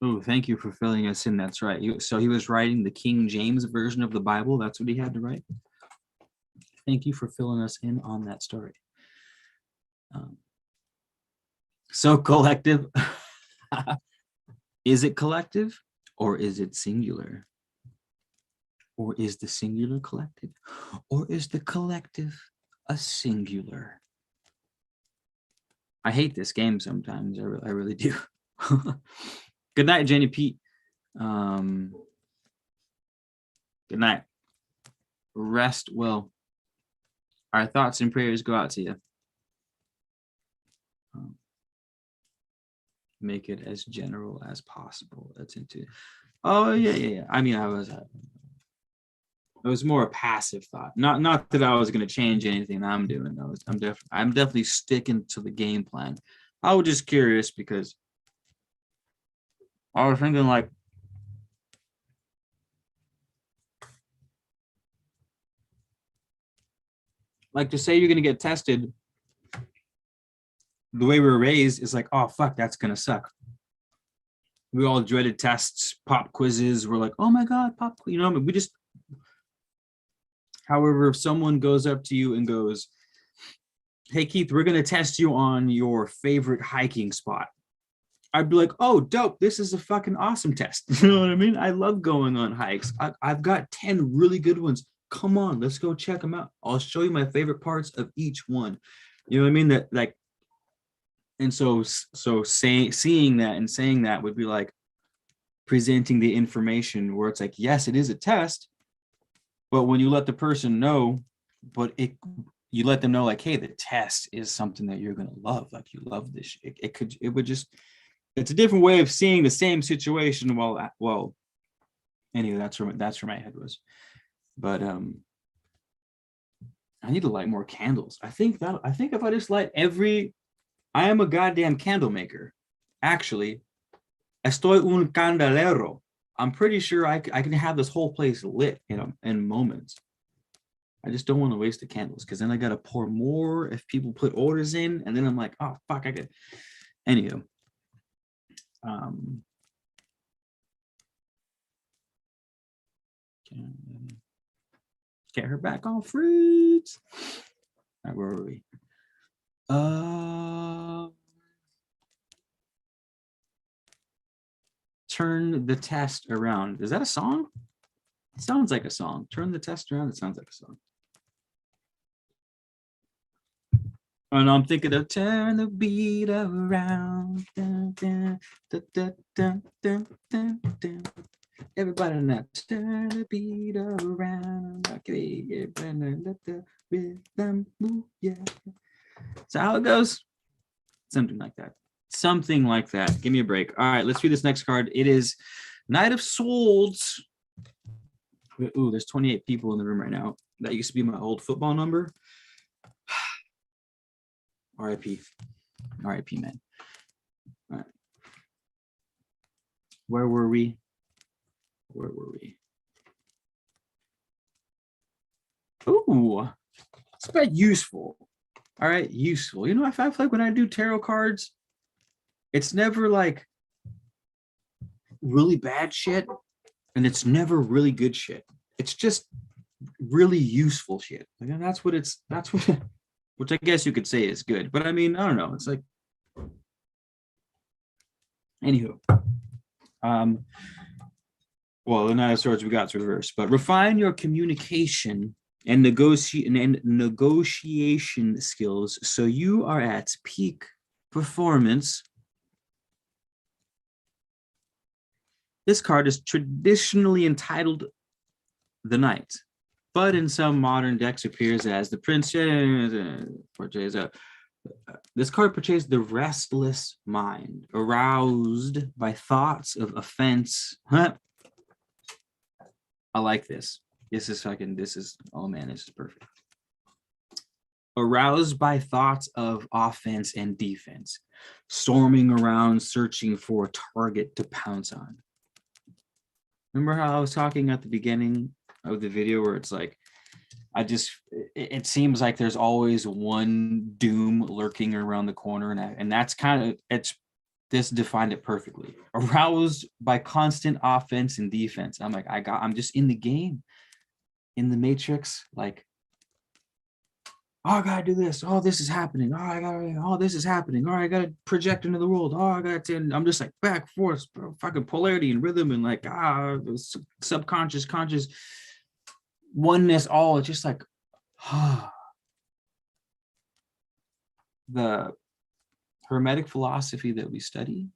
Oh, thank you for filling us in. That's right. So he was writing the King James version of the Bible. That's what he had to write. Thank you for filling us in on that story. So collective. Is it collective or is it singular? Or is the singular collective? Or is the collective a singular? I hate this game sometimes. I really do. Good night, Jenny Pete. Good night. Rest well. Our thoughts and prayers go out to you. Make it as general as possible. That's into. Oh yeah. I mean, it was more a passive thought. Not that I was going to change anything I'm doing. I'm definitely sticking to the game plan. I was just curious because I was thinking like to say you're going to get tested. The way we were raised is like, oh fuck, that's going to suck. We all dreaded tests, pop quizzes. We're like, oh my God, pop, you know, we just, however, if someone goes up to you and goes, hey, Keith, we're going to test you on your favorite hiking spot. I'd be like, oh, dope. This is a fucking awesome test. You know what I mean? I love going on hikes. I've got 10 really good ones. Come on, let's go check them out. I'll show you my favorite parts of each one. You know what I mean? That like, and so seeing that and saying that would be like presenting the information where it's like, yes, it is a test, but when you let the person know, you let them know like, hey, the test is something that you're gonna love. Like you love this. It's a different way of seeing the same situation. Well, anyway, that's where my head was. But I need to light more candles. I think if I just light I am a goddamn candle maker. Actually, estoy un candelero. I'm pretty sure I can have this whole place lit, you know, in moments. I just don't want to waste the candles because then I got to pour more if people put orders in, and then I'm like, oh fuck, I could. Anywho, get her back on fruits. All right, where were we? Turn the test around. Is that a song? It sounds like a song. Turn the test around. It sounds like a song. And I'm thinking of turn the beat around. Dun, dun, dun, dun, dun, dun, dun, dun. Everybody now turn the beat around. Okay, let the rhythm move. Yeah. So how it goes? Something like that. Something like that. Give me a break. All right, let's read this next card. It is Knight of Swords. Ooh, there's 28 people in the room right now. That used to be my old football number. RIP. RIP, man. All right. Where were we? Ooh, it's about useful. All right, useful. You know, I feel like when I do tarot cards, it's never like really bad shit, and it's never really good shit. It's just really useful shit. And that's what which I guess you could say is good. But I mean, I don't know. It's like, anywho. Well, the Knight of Swords we got to reverse, but refine your communication and negotiation skills so you are at peak performance. This card is traditionally entitled the Knight, but in some modern decks appears as the Prince. This card portrays the restless mind, aroused by thoughts of offense. I like this. Oh man, this is perfect. Aroused by thoughts of offense and defense, storming around searching for a target to pounce on. Remember how I was talking at the beginning of the video where it's like, it seems like there's always one doom lurking around the corner, and that's kind of, this defined it perfectly. Aroused by constant offense and defense. I'm like, I'm just in the game, in the matrix, like, oh, I gotta do this. Oh, this is happening. Oh, this is happening. Oh, I gotta project into the world. Oh, I gotta, I'm just like back, forth, fucking polarity and rhythm and like, subconscious, conscious, oneness, all. It's just like, the Hermetic philosophy that we study,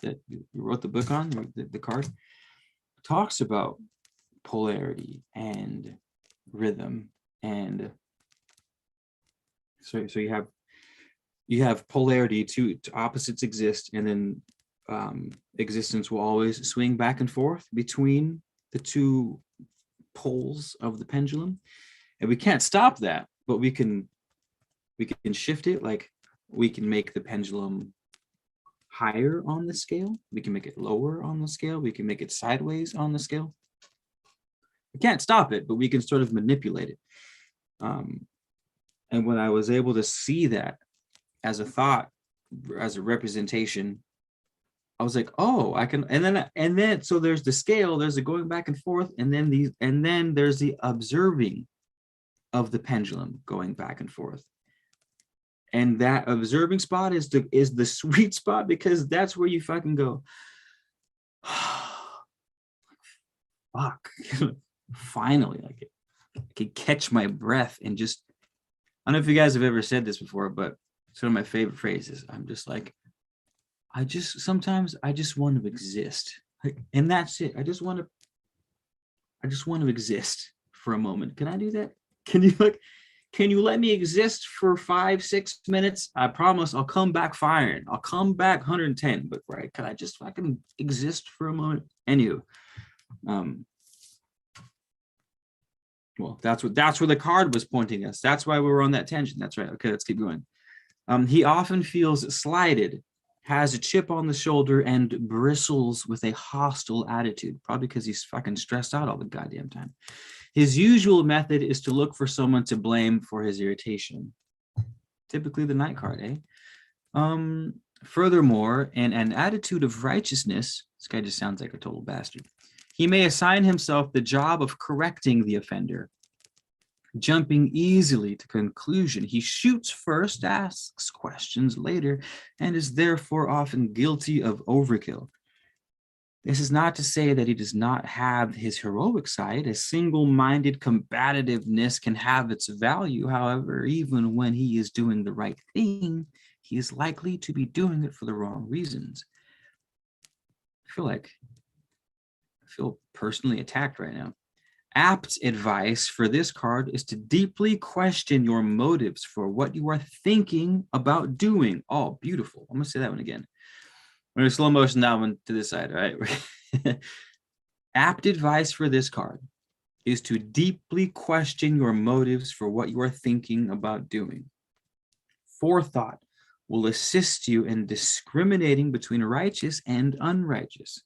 that you wrote the book on, the card, talks about polarity and rhythm. And so you have polarity, two opposites exist, and then existence will always swing back and forth between the two poles of the pendulum, and we can't stop that, but we can shift it. Like, we can make the pendulum higher on the scale, we can make it lower on the scale, we can make it sideways on the scale. We can't stop it, but we can sort of manipulate it. And when I was able to see that as a thought, as a representation I was like, oh, I can, and then so there's the scale, there's the going back and forth, and then there's the observing of the pendulum going back and forth. And that observing spot is the sweet spot, because that's where you fucking go, fuck, finally, like I could catch my breath and just, I don't know if you guys have ever said this before, but it's one of my favorite phrases. I'm just like, sometimes I just want to exist. Like, and that's it. I just want to exist for a moment. Can I do that? Can you let me exist for 5-6 minutes? I promise I'll come back firing. I'll come back 110, but right, can I just fucking exist for a moment? Anywho, well, that's where the card was pointing us. That's why we were on that tangent. That's right. Okay, let's keep going. He often feels slighted, has a chip on the shoulder, and bristles with a hostile attitude, probably because he's fucking stressed out all the goddamn time. His usual method is to look for someone to blame for his irritation. Typically the Knight card, eh? Furthermore, an attitude of righteousness, this guy just sounds like a total bastard. He may assign himself the job of correcting the offender, jumping easily to conclusion. He shoots first, asks questions later, and is therefore often guilty of overkill. This is not to say that he does not have his heroic side. A single-minded combativeness can have its value. However, even when he is doing the right thing, he is likely to be doing it for the wrong reasons. I feel personally attacked right now. Apt advice for this card is to deeply question your motives for what you are thinking about doing. Oh, beautiful. I'm going to say that one again. We're going to slow motion that one to this side, right? Apt advice for this card is to deeply question your motives for what you are thinking about doing. Forethought will assist you in discriminating between righteous and unrighteous.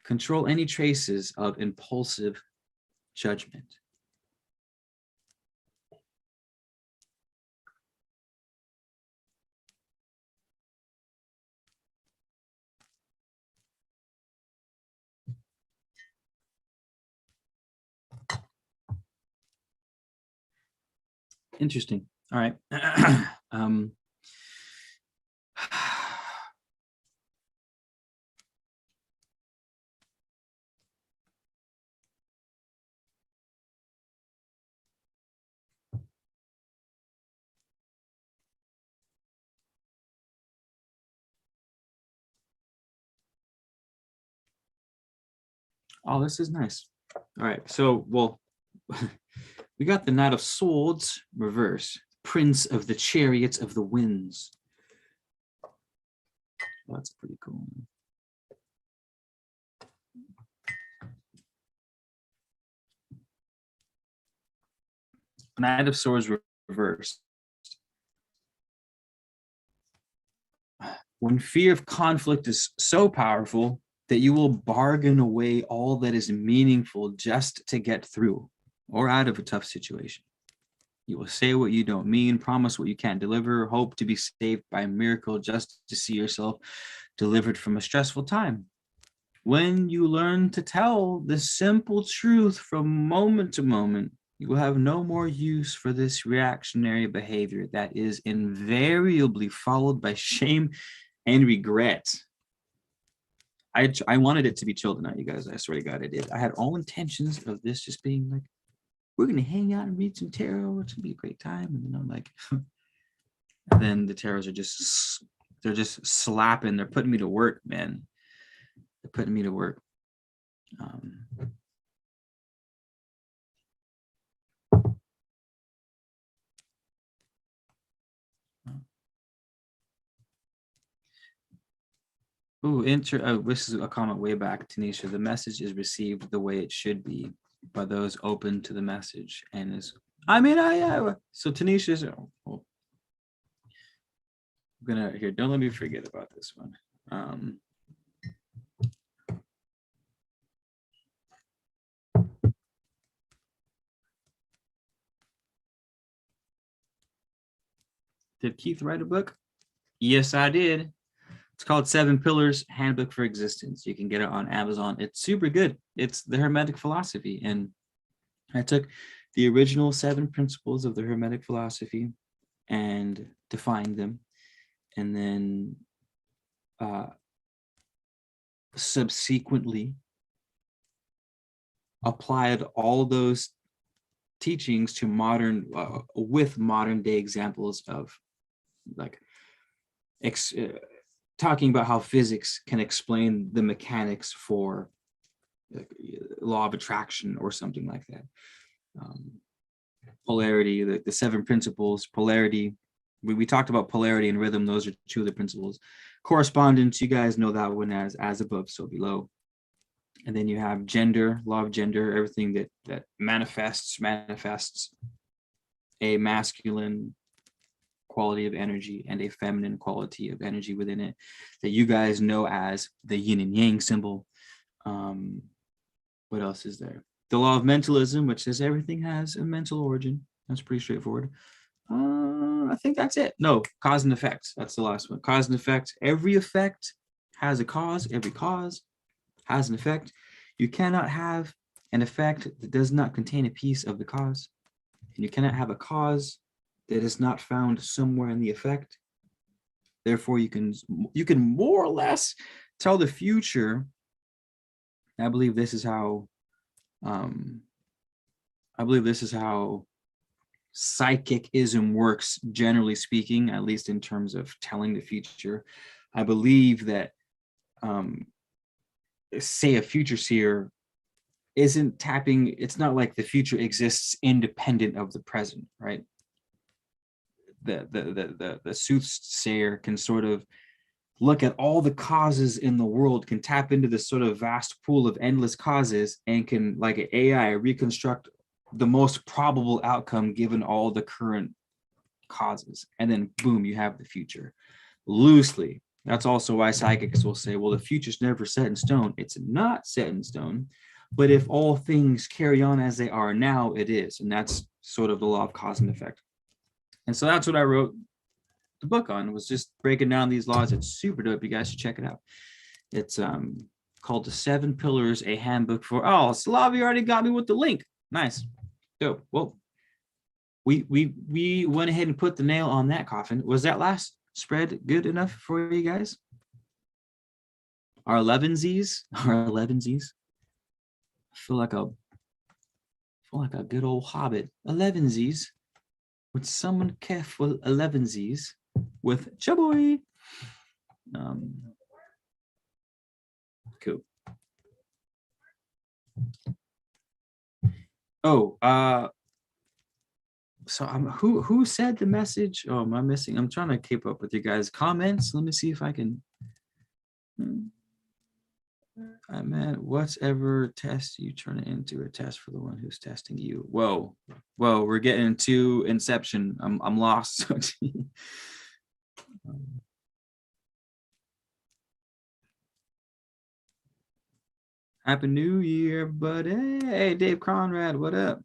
Control any traces of impulsive judgment. Interesting. All right. Oh, this is nice. All right. So, well, we got the Knight of Swords reverse, Prince of the Chariots of the Winds. Oh, that's pretty cool. Knight of Swords reversed. When fear of conflict is so powerful that you will bargain away all that is meaningful just to get through or out of a tough situation. You will say what you don't mean, promise what you can't deliver, hope to be saved by a miracle just to see yourself delivered from a stressful time. When you learn to tell the simple truth from moment to moment, you will have no more use for this reactionary behavior that is invariably followed by shame and regret. I wanted it to be chill tonight, you guys. I swear to God, I did. I had all intentions of this just being like, we're going to hang out and read some tarot. It's going to be a great time. And then I'm like, and then the tarots are they're just slapping. They're putting me to work, man. They're putting me to work. This is a comment way back, Tanisha. The message is received the way it should be by those open to the message, and is. I mean, so Tanisha's. I'm gonna here. Don't let me forget about this one. Did Keith write a book? Yes, I did. It's called Seven Pillars Handbook for Existence. You can get it on Amazon. It's super good. It's the Hermetic philosophy. And I took the original 7 principles of the Hermetic philosophy and defined them. And then subsequently applied all those teachings to modern, with modern day examples of like talking about how physics can explain the mechanics for like, law of attraction or something like that. Polarity, the 7 principles, polarity. We talked about polarity and rhythm. Those are 2 of the principles. Correspondence, you guys know that one as above, so below. And then you have gender, law of gender, everything that manifests a masculine quality of energy and a feminine quality of energy within it that you guys know as the yin and yang symbol. What else is there? The law of mentalism, which says everything has a mental origin. That's pretty straightforward. I think that's it. No, cause and effect. That's the last one. Cause and effect. Every effect has a cause. Every cause has an effect. You cannot have an effect that does not contain a piece of the cause. And you cannot have a cause that is not found somewhere in the effect. Therefore, you can more or less tell the future. I believe this is how psychicism works, generally speaking, at least in terms of telling the future. I believe that say a future seer isn't tapping, it's not like the future exists independent of the present, right? The soothsayer can sort of look at all the causes in the world, can tap into this sort of vast pool of endless causes, and can, like an AI, reconstruct the most probable outcome given all the current causes. And then boom, you have the future. Loosely. That's also why psychics will say, well, the future's never set in stone. It's not set in stone. But if all things carry on as they are now, it is. And that's sort of the law of cause and effect. And so that's what I wrote the book on, was just breaking down these laws. It's super dope. You guys should check it out. It's called The 7 Pillars, a handbook for, oh, Slavi already got me with the link. Nice. Dope. Well, we went ahead and put the nail on that coffin. Was that last spread good enough for you guys? Our 11sies. I feel like a good old hobbit. 11sies. Would someone careful 11sies with Chaboy? Cool. Oh, so who said the message? Oh, am I missing? I'm trying to keep up with you guys. Comments. Let me see if I can. I meant whatever test you turn it into a test for the one who's testing you. Whoa, we're getting to Inception. I'm lost. Happy New Year, buddy. Hey, Dave Conrad, what up?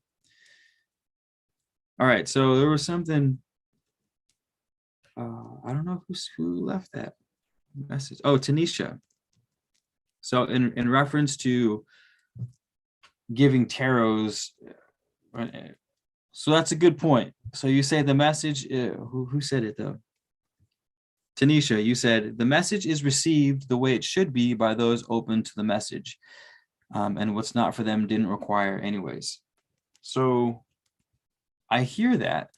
All right, so there was something. I don't know who left that message. Oh, Tanisha. So in reference to giving tarots, so that's a good point. So you say the message, who said it though? Tanisha, you said the message is received the way it should be by those open to the message. And what's not for them didn't require anyways. So I hear that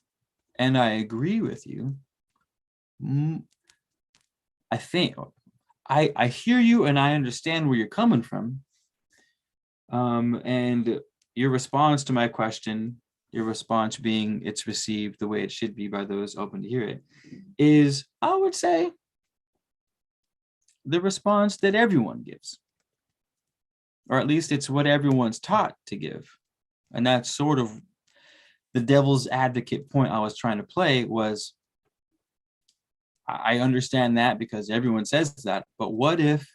and I agree with you. I think I hear you and I understand where you're coming from. And your response to my question, your response being it's received the way it should be by those open to hear it, is, I would say, the response that everyone gives. Or at least it's what everyone's taught to give. And that's sort of the devil's advocate point I was trying to play was, I understand that because everyone says that, but what if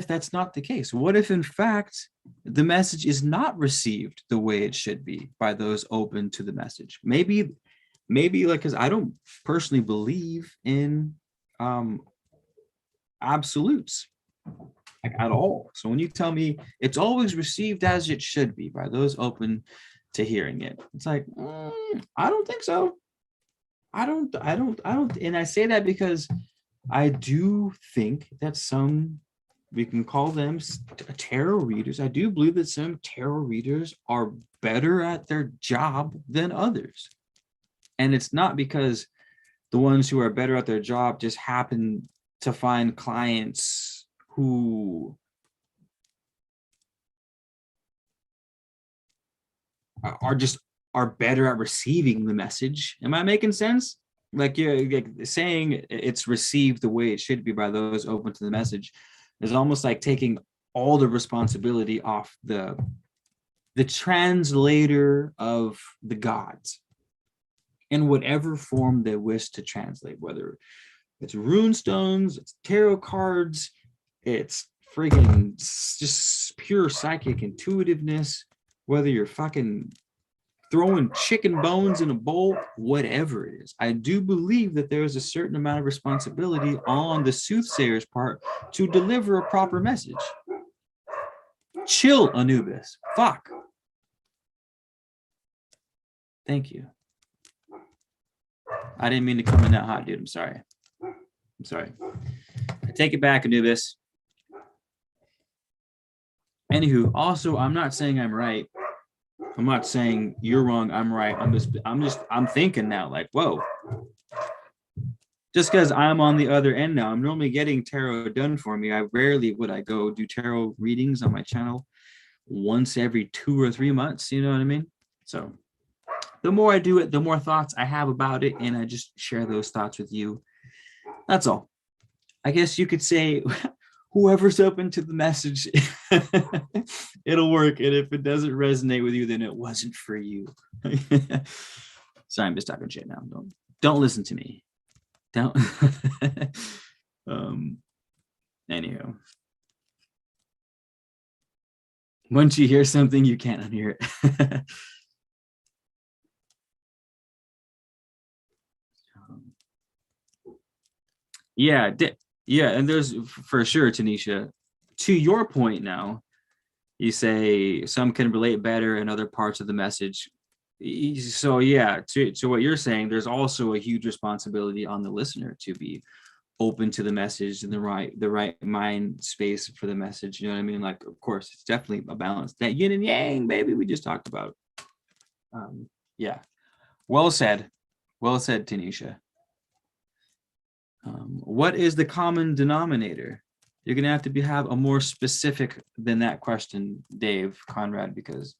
that's not the case? What if in fact the message is not received the way it should be by those open to the message? Maybe like, because I don't personally believe in absolutes like at all. So when you tell me it's always received as it should be by those open to hearing it, it's like, I don't think so. I don't. And I say that because I do think that some, we can call them tarot readers. I do believe that some tarot readers are better at their job than others. And it's not because the ones who are better at their job just happen to find clients who are better at receiving the message. Am I making sense? Like you're like saying it's received the way it should be by those open to the message is almost like taking all the responsibility off the translator of the gods in whatever form they wish to translate, whether it's rune stones, it's tarot cards, it's friggin' just pure psychic intuitiveness, whether you're fucking throwing chicken bones in a bowl, whatever it is. I do believe that there is a certain amount of responsibility on the soothsayer's part to deliver a proper message. Chill, Anubis. Fuck. Thank you. I didn't mean to come in that hot, dude. I'm sorry. I take it back, Anubis. Anywho, also, I'm not saying I'm right. I'm not saying you're wrong, I'm right. I'm thinking now, like, whoa. Just because I'm on the other end now, I'm normally getting tarot done for me. I rarely would I go do tarot readings on my channel once every 2 or 3 months. You know what I mean? So the more I do it, the more thoughts I have about it, and I just share those thoughts with you. That's all. I guess you could say whoever's open to the message, it'll work. And if it doesn't resonate with you, then it wasn't for you. Sorry, I'm just talking shit now. Don't listen to me. Don't. Anyhow, once you hear something, you can't unhear it. Yeah, and there's for sure, Tanisha. To your point now, you say some can relate better in other parts of the message. So yeah, to what you're saying, there's also a huge responsibility on the listener to be open to the message and the right mind space for the message. You know what I mean? Like, of course, it's definitely a balance. That yin and yang, baby, we just talked about. Yeah. Well said, Tanisha. What is the common denominator? You're gonna have to have a more specific than that question, Dave Conrad, because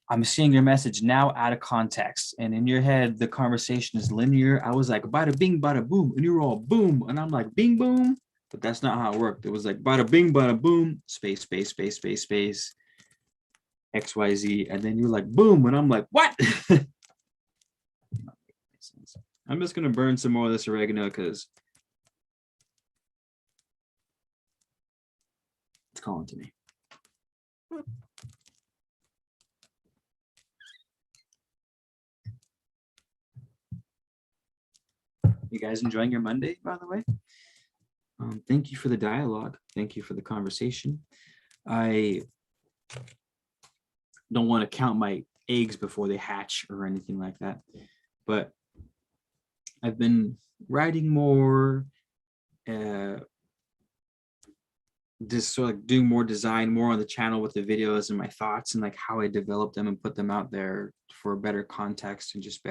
I'm seeing your message now out of context, and in your head the conversation is linear. I was like bada bing bada boom, and you were all boom, and I'm like bing boom, but that's not how it worked. It was like bada bing bada boom, space XYZ, and then you're like boom, and I'm like what? I'm just gonna burn some more of this oregano because it's calling to me. You guys enjoying your Monday, by the way? Thank you for the dialogue. Thank you for the conversation. I don't want to count my eggs before they hatch or anything like that, but I've been writing more, just sort of like doing more design, more on the channel with the videos and my thoughts and like how I develop them and put them out there for better context and just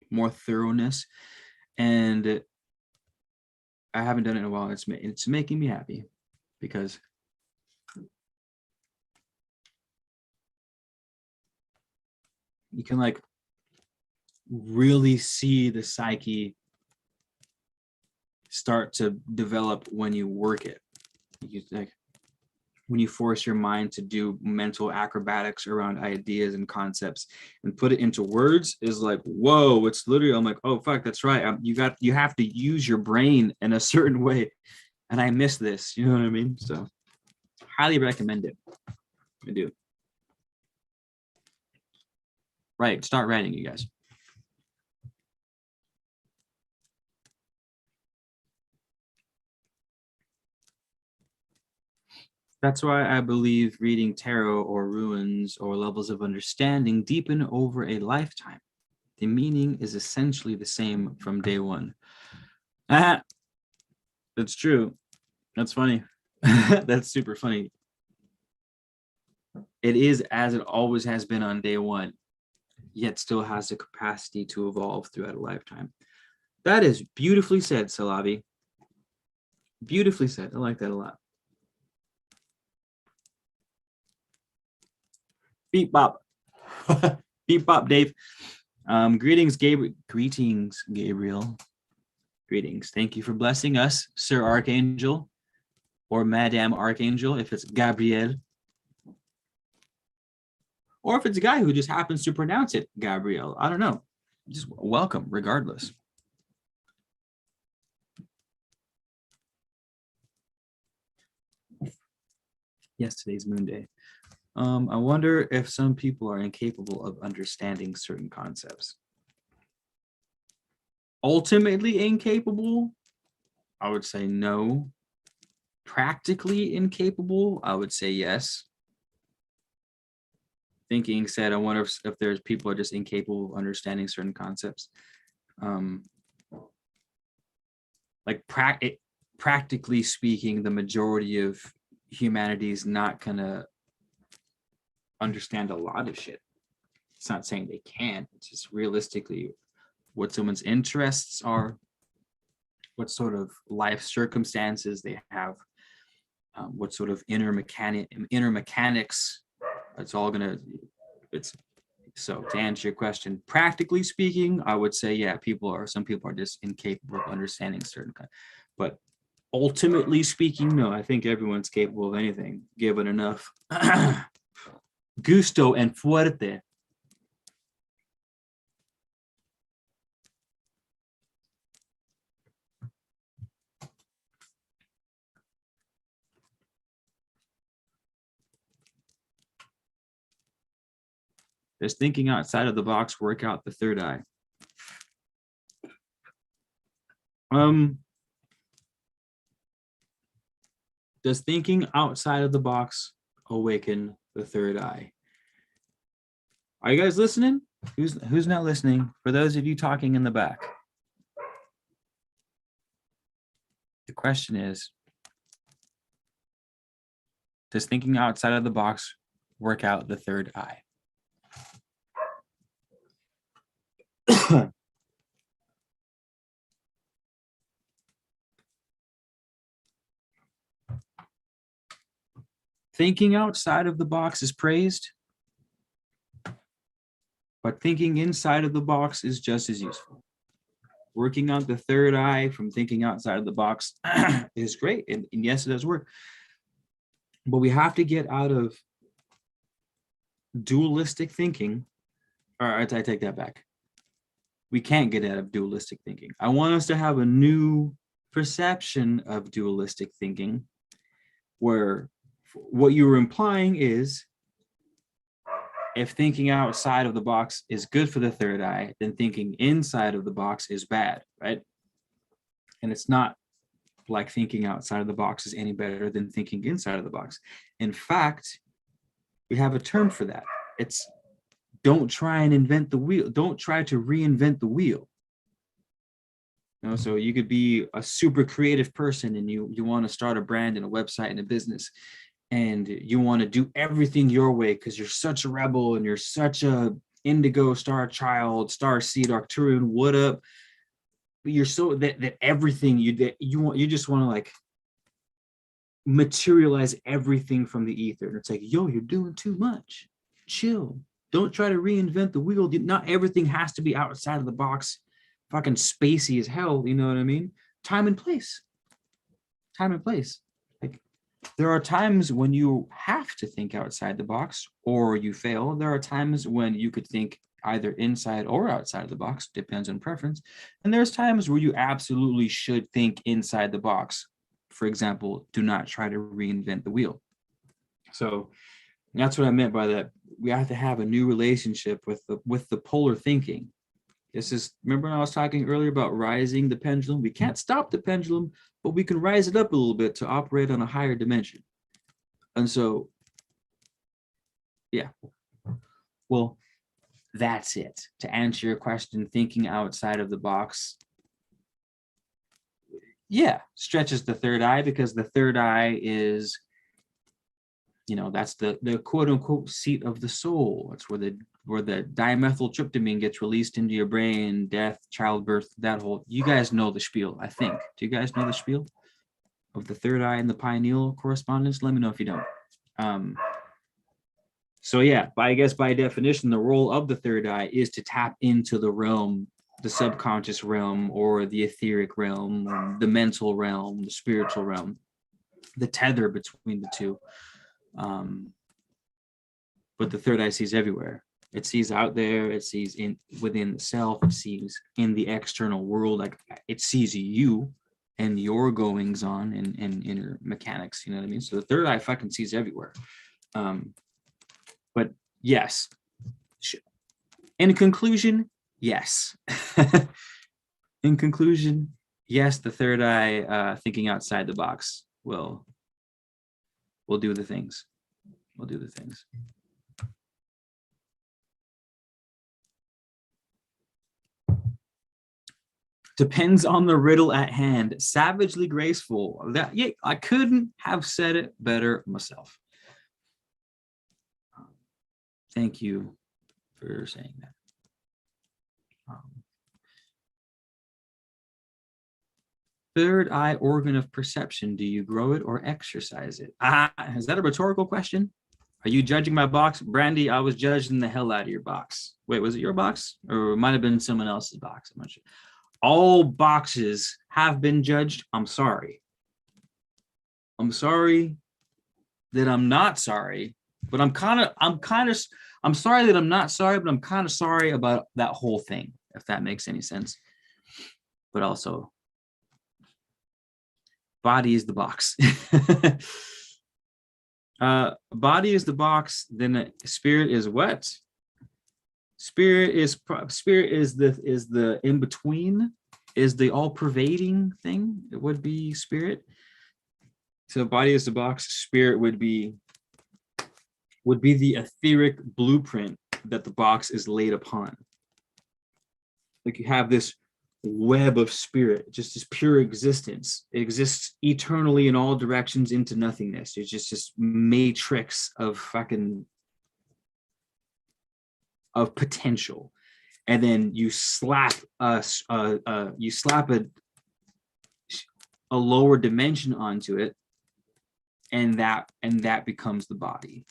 more thoroughness. And I haven't done it in a while. It's making me happy because you can like really see the psyche start to develop when you work it. You like when you force your mind to do mental acrobatics around ideas and concepts and put it into words is like, whoa, it's literally, I'm like, oh, fuck, that's right. You have to use your brain in a certain way. And I miss this, you know what I mean? So highly recommend it. I do. Right, start writing, you guys. That's why I believe reading tarot or runes or levels of understanding deepen over a lifetime. The meaning is essentially the same from day one. Ah, that's true. That's funny. That's super funny. It is as it always has been on day one, yet still has the capacity to evolve throughout a lifetime. That is beautifully said, Salavi. Beautifully said. I like that a lot. Beep bop. Beep bop, Dave. Greetings, Gabriel. Greetings, Gabriel. Greetings. Thank you for blessing us, Sir Archangel, or Madame Archangel, if it's Gabriel. Or if it's a guy who just happens to pronounce it Gabriel. I don't know. Just welcome, regardless. Yes, today's Moon Day. I wonder if some people are incapable of understanding certain concepts. Ultimately incapable, I would say no. Practically incapable, I would say yes. Thinking said, I wonder if there's people are just incapable of understanding certain concepts. Like practically speaking, the majority of humanity is not gonna understand a lot of shit. It's not saying they can't. It's just realistically what someone's interests are, what sort of life circumstances they have, what sort of inner mechanics. It's all gonna. It's so to answer your question. Practically speaking, I would say yeah, some people are just incapable of understanding certain kind. But ultimately speaking, no, I think everyone's capable of anything given enough gusto and fuerte. Does thinking outside of the box work out the third eye? Does thinking outside of the box awaken the third eye? Are you guys listening? Who's not listening? For those of you talking in the back, the question is, does thinking outside of the box work out the third eye? Thinking outside of the box is praised, but thinking inside of the box is just as useful. Working out the third eye from thinking outside of the box is great. And yes, it does work. But we have to get out of dualistic thinking. All right, I take that back. We can't get out of dualistic thinking. I want us to have a new perception of dualistic thinking, where what you were implying is if thinking outside of the box is good for the third eye, then thinking inside of the box is bad, right? And it's not like thinking outside of the box is any better than thinking inside of the box. In fact, we have a term for that. It's don't try and invent the wheel. Don't try to reinvent the wheel. You know, so you could be a super creative person and you want to start a brand and a website and a business, and you want to do everything your way because you're such a rebel and you're such a indigo star child, star seed, Arcturian, what up? But you're so that everything you just want to like materialize everything from the ether. And it's like, yo, you're doing too much. Chill. Don't try to reinvent the wheel. Not everything has to be outside of the box, fucking spacey as hell. You know what I mean? Time and place. Time and place. Like, there are times when you have to think outside the box or you fail. There are times when you could think either inside or outside of the box, depends on preference. And there's times where you absolutely should think inside the box. For example, do not try to reinvent the wheel. So that's what I meant by that. We have to have a new relationship with the polar thinking. This is, remember when I was talking earlier about rising the pendulum? We can't stop the pendulum, but we can rise it up a little bit to operate on a higher dimension. And so, yeah. Well, that's it. To answer your question, thinking outside of the box, yeah, stretches the third eye, because the third eye is, you know, that's the quote unquote seat of the soul. It's where the dimethyltryptamine gets released into your brain, death, childbirth, that whole, you guys know the spiel, I think. Do you guys know the spiel of the third eye and the pineal correspondence? Let me know if you don't. So yeah, I guess by definition, the role of the third eye is to tap into the realm, the subconscious realm, or the etheric realm, or the mental realm, the spiritual realm, the tether between the two. But the third eye sees everywhere. It sees out there, it sees within the self, it sees in the external world, like it sees you and your goings on and inner mechanics, you know what I mean? So the third eye fucking sees everywhere. But yes, in conclusion, yes. In conclusion, yes, the third eye, thinking outside the box will do the things. Will do the things. Depends on the riddle at hand. Savagely graceful. That, yeah, I couldn't have said it better myself. Thank you for saying that. Third eye organ of perception. Do you grow it or exercise it? Is that a rhetorical question? Are you judging my box? Brandy, I was judging the hell out of your box. Wait, was it your box? Or it might have been someone else's box. I'm not sure. All boxes have been judged. I'm sorry. I'm sorry that I'm not sorry, but I'm sorry that I'm not sorry, but I'm kind of sorry about that whole thing, if that makes any sense. But also, body is the box. Body is the box, then spirit is what? Spirit is the in between, is the all pervading thing. It would be spirit. So body is the box, spirit would be the etheric blueprint that the box is laid upon. Like you have this web of spirit, just this pure existence. It exists eternally in all directions into nothingness. It's just this matrix of fucking of potential. And then you slap a lower dimension onto it, and that becomes the body.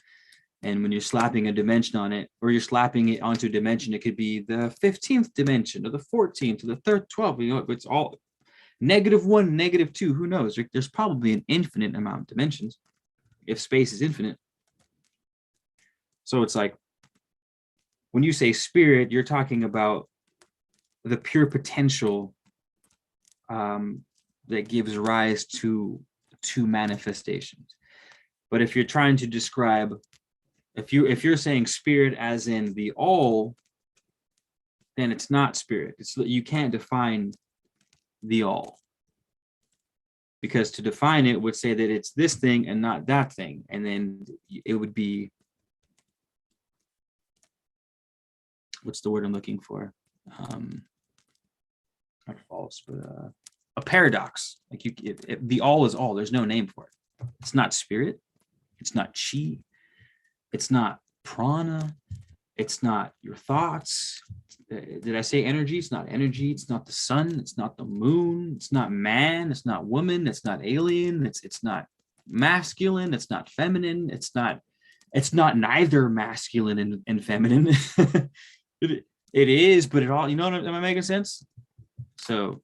And when you're slapping a dimension on it, or you're slapping it onto a dimension, it could be the 15th dimension or the 14th or the 12th, you know, it's all -1, -2, who knows? There's probably an infinite amount of dimensions if space is infinite. So it's like, when you say spirit, you're talking about the pure potential that gives rise to manifestations. But if you're trying to describe, if you're saying spirit as in the all, then it's not spirit. You can't define the all, because to define it would say that it's this thing and not that thing, and then it would be, what's the word I'm looking for? Not false, but a paradox. Like the all is all. There's no name for it. It's not spirit. It's not chi. It's not prana. It's not your thoughts. Did I say energy? It's not energy. It's not the sun. It's not the moon. It's not man. It's not woman. It's not alien. It's not masculine. It's not feminine. It's not neither masculine and feminine. it is, but it all, you know, am I making sense? So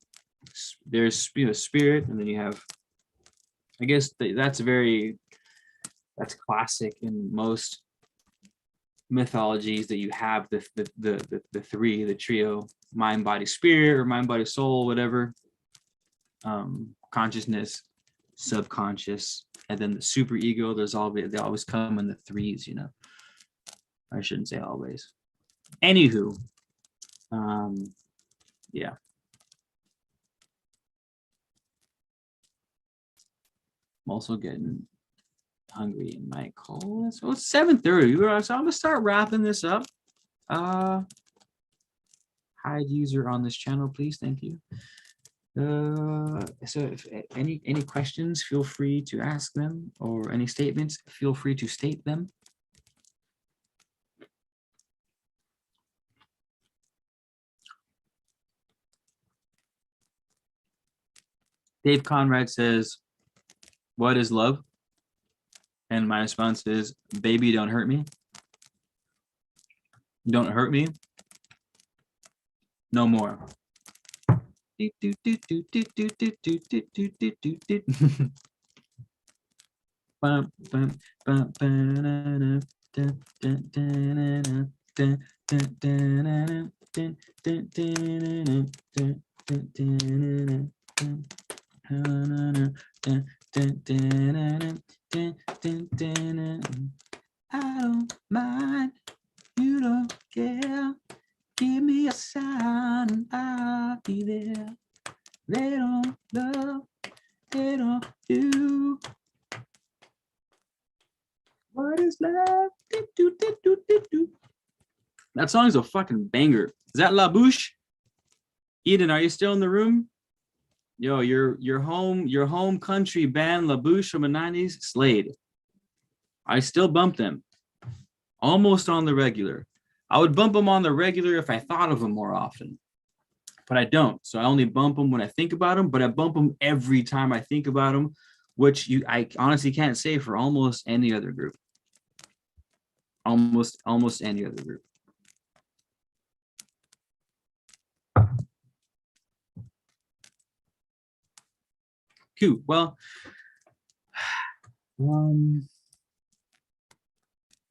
there's, you know, spirit, and then you have, I guess that's classic in most mythologies, that you have the three, the trio, mind, body, spirit, or mind, body, soul, whatever, consciousness, subconscious, and then the super ego. They always come in the threes, you know. I shouldn't say always. Anywho, yeah. I'm also getting hungry and might call us. Well, it's 7:30. So I'm gonna start wrapping this up. Hide user on this channel, please. Thank you. So if any questions, feel free to ask them, or any statements, feel free to state them. Dave Conrad says, "What is love?" And my response is, "Baby, don't hurt me. Don't hurt me no more." I don't mind, you don't care. Give me a sign and I'll be there. They don't love, they don't do. What is love? That song is a fucking banger. Is that La Bouche? Eden, are you still in the room? Yo, your home country band La Bouche from the 90s, Slade. I still bump them. Almost on the regular. I would bump them on the regular if I thought of them more often. But I don't. So I only bump them when I think about them, but I bump them every time I think about them, which I honestly can't say for almost any other group. Almost any other group. Cool. Well,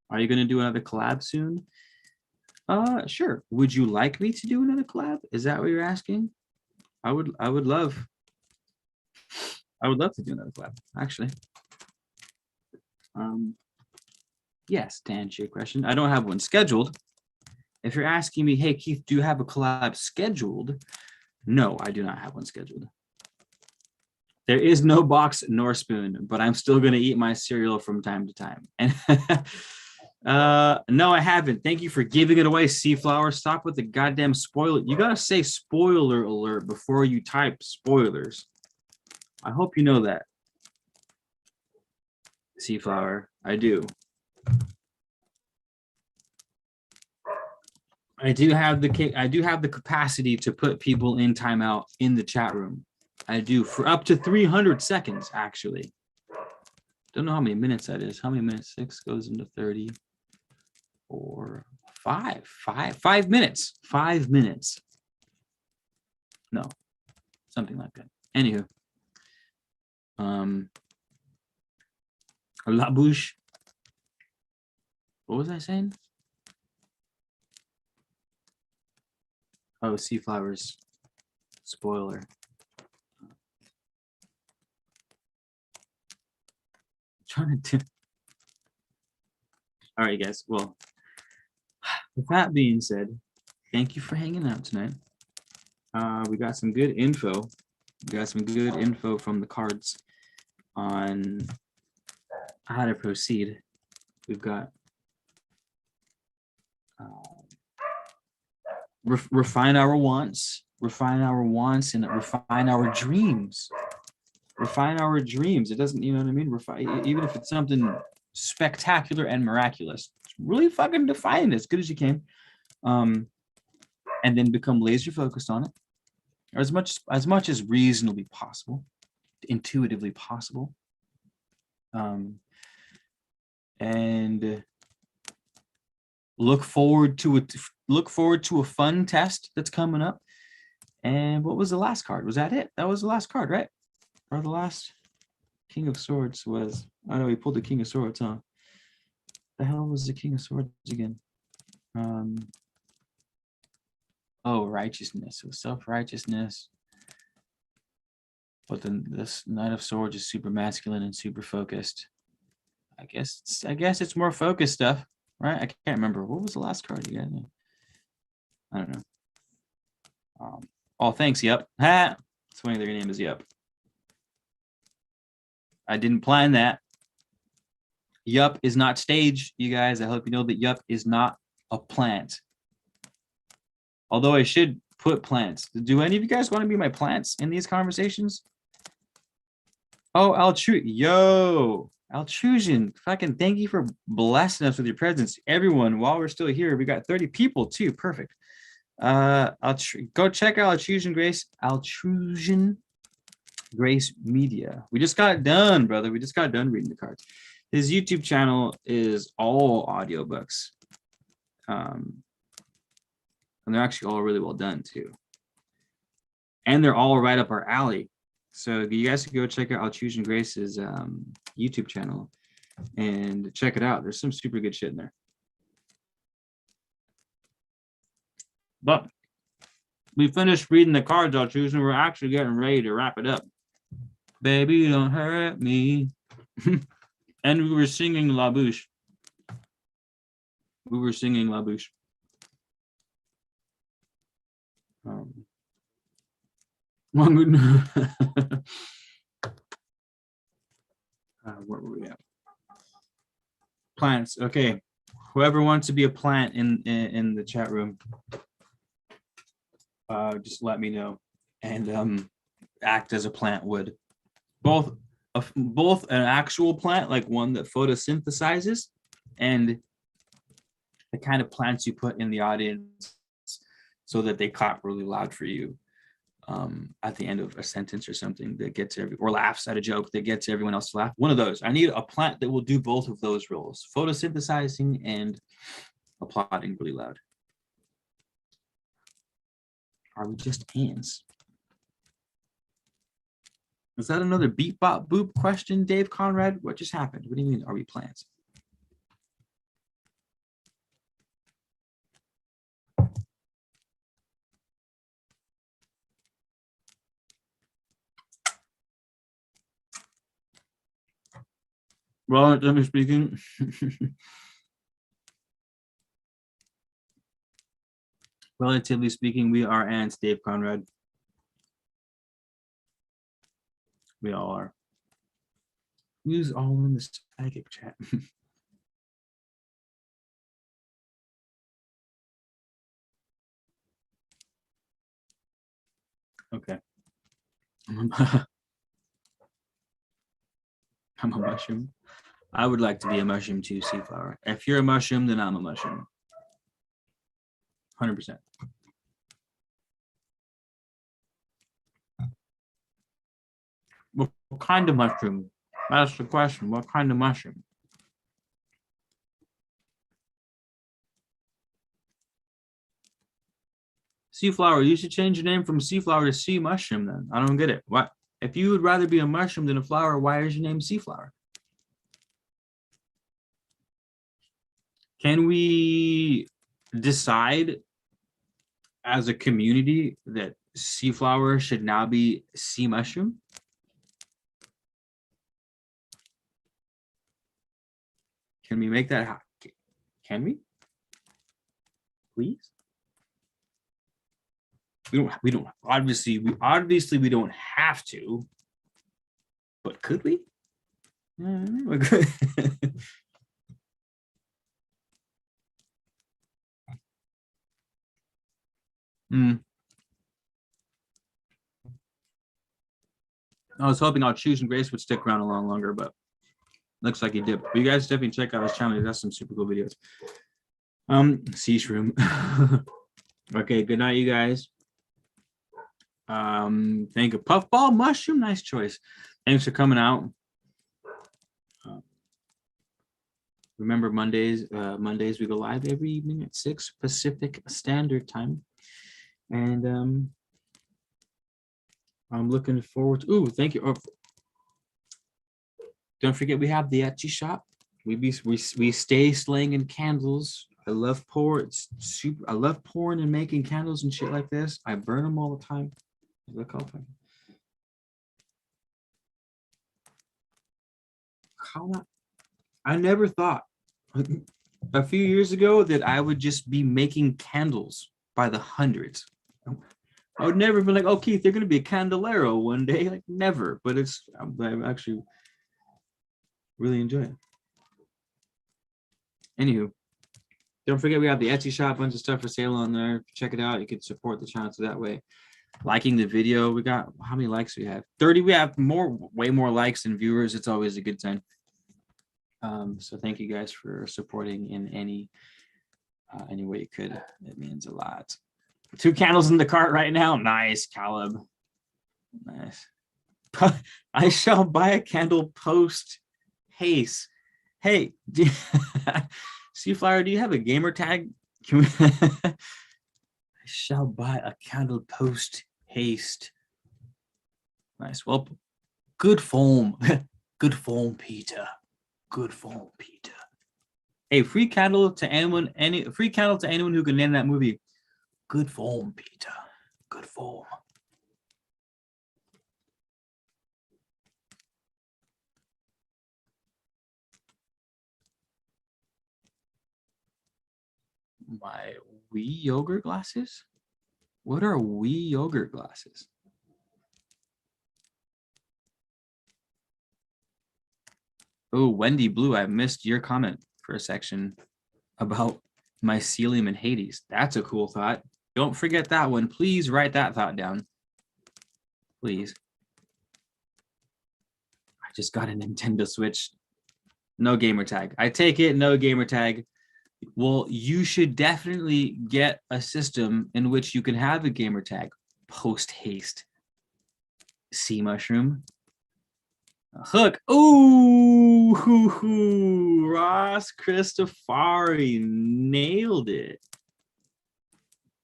are you going to do another collab soon? Sure. Would you like me to do another collab? Is that what you're asking? I would love to do another collab, actually. Yes, to answer your question, I don't have one scheduled. If you're asking me, hey Keith, do you have a collab scheduled? No, I do not have one scheduled. There is no box nor spoon, but I'm still going to eat my cereal from time to time. And no, I haven't. Thank you for giving it away, Seaflower. Stop with the goddamn spoiler. You got to say spoiler alert before you type spoilers. I hope you know that, Seaflower. I do. I do have the capacity to put people in timeout in the chat room. I do, for up to 300 seconds, actually. Don't know how many minutes that is. How many minutes? 6 goes into 30. 4, 5 minutes. 5 minutes. No, something like that. Anywho. La Bouche. What was I saying? Oh, sea flowers. Spoiler. Trying to. All right, guys. Well, with that being said, thank you for hanging out tonight. We got some good info. We got some good info from the cards on how to proceed. We've got refine our wants, and refine our dreams. Refine our dreams. It doesn't, you know what I mean? Refine, even if it's something spectacular and miraculous, really fucking define it as good as you can, and then become laser focused on it, or as much as reasonably possible, intuitively possible, and look forward to a fun test that's coming up. And what was the last card? Was that it? That was the last card, right? Or the last King of Swords was, I know we pulled the King of Swords, huh? The hell was the King of Swords again? Oh, righteousness. It was self-righteousness. But then this Knight of Swords is super masculine and super focused. I guess it's more focused stuff, right? I can't remember. What was the last card you got? I don't know. Oh, thanks, Yep. Ha! It's funny their name is Yep. I didn't plan that. Yup is not stage, you guys. I hope you know that yup is not a plant. Although I should put plants. Do any of you guys want to be my plants in these conversations? Oh, Altrusion. Fucking thank you for blessing us with your presence. Everyone, while we're still here, we got 30 people too. Perfect. Go check out Altrusion Grace Media. We just got done, brother. We just got done reading the cards. His YouTube channel is all audiobooks. And they're actually all really well done too. And they're all right up our alley. So you guys can go check out Altrusion Grace's YouTube channel and check it out. There's some super good shit in there. But we finished reading the cards, Altrusion. We're actually getting ready to wrap it up. Baby, don't hurt me. And we were singing La Bouche. We were singing La Bouche. Where were we at? Plants. Okay. Whoever wants to be a plant in the chat room, just let me know, and act as a plant would. Both an actual plant, like one that photosynthesizes, and the kind of plants you put in the audience so that they clap really loud for you at the end of a sentence or something that gets or laughs at a joke that gets everyone else to laugh. One of those. I need a plant that will do both of those roles: photosynthesizing and applauding really loud. Are we just ants? Is that another beep bop boop question, Dave Conrad? What just happened? What do you mean, are we plants? Relatively speaking, relatively speaking, we are ants, Dave Conrad. We all are. Who's all in the psychic chat? Okay. I'm a mushroom. I would like to be a mushroom too, Seaflower. If you're a mushroom, then I'm a mushroom. 100%. What kind of mushroom? That's the question. What kind of mushroom? Seaflower, you should change your name from Seaflower to Sea Mushroom then. I don't get it. What? If you would rather be a mushroom than a flower, why is your name Seaflower? Can we decide as a community that Seaflower should now be Sea Mushroom? Can we make that happen? Can we? Please? We don't obviously we don't have to, but could we? I was hoping Altrusion Grace would stick around a lot longer, but looks like he did. But you guys definitely check out his channel. He got some super cool videos. Sea Shroom. Okay, good night, you guys. Thank you. Puffball Mushroom, nice choice. Thanks for coming out. Remember Mondays we go live every evening at 6 Pacific Standard Time. And I'm looking forward to, thank you. Oh, don't forget we have the Etsy shop. We stay slanging candles. I love pouring and making candles and shit like this. I burn them all the time. Look how I never thought a few years ago that I would just be making candles by the hundreds. I would never be like, oh, Keith, they're going to be a Candelero one day. Like, never. But I actually really enjoy it. Anywho, don't forget we have the Etsy shop, bunch of stuff for sale on there. Check it out. You can support the channel so that way. Liking the video. We got how many likes we have? 30. We have way more likes than viewers. It's always a good sign. So thank you guys for supporting in any way you could. It means a lot. 2 candles in the cart right now. Nice, Caleb. Nice. I shall buy a candle post haste. Hey, Seaflower, do you have a gamer tag? I shall buy a candle post haste. Nice. Well, good foam. Good foam, Peter. Good foam, Peter. Hey, free candle to anyone who can name that movie. Good foam, Peter. Good foam. My Wii yogurt glasses? What are Wii yogurt glasses? Oh, Wendy Blue, I missed your comment for a section about mycelium and Hades. That's a cool thought. Don't forget that one. Please write that thought down. Please. I just got a Nintendo Switch. No gamer tag. I take it, no gamer tag. Well, you should definitely get a system in which you can have a gamer tag post haste. Sea mushroom. Hook. Ooh, Ross Christofari nailed it.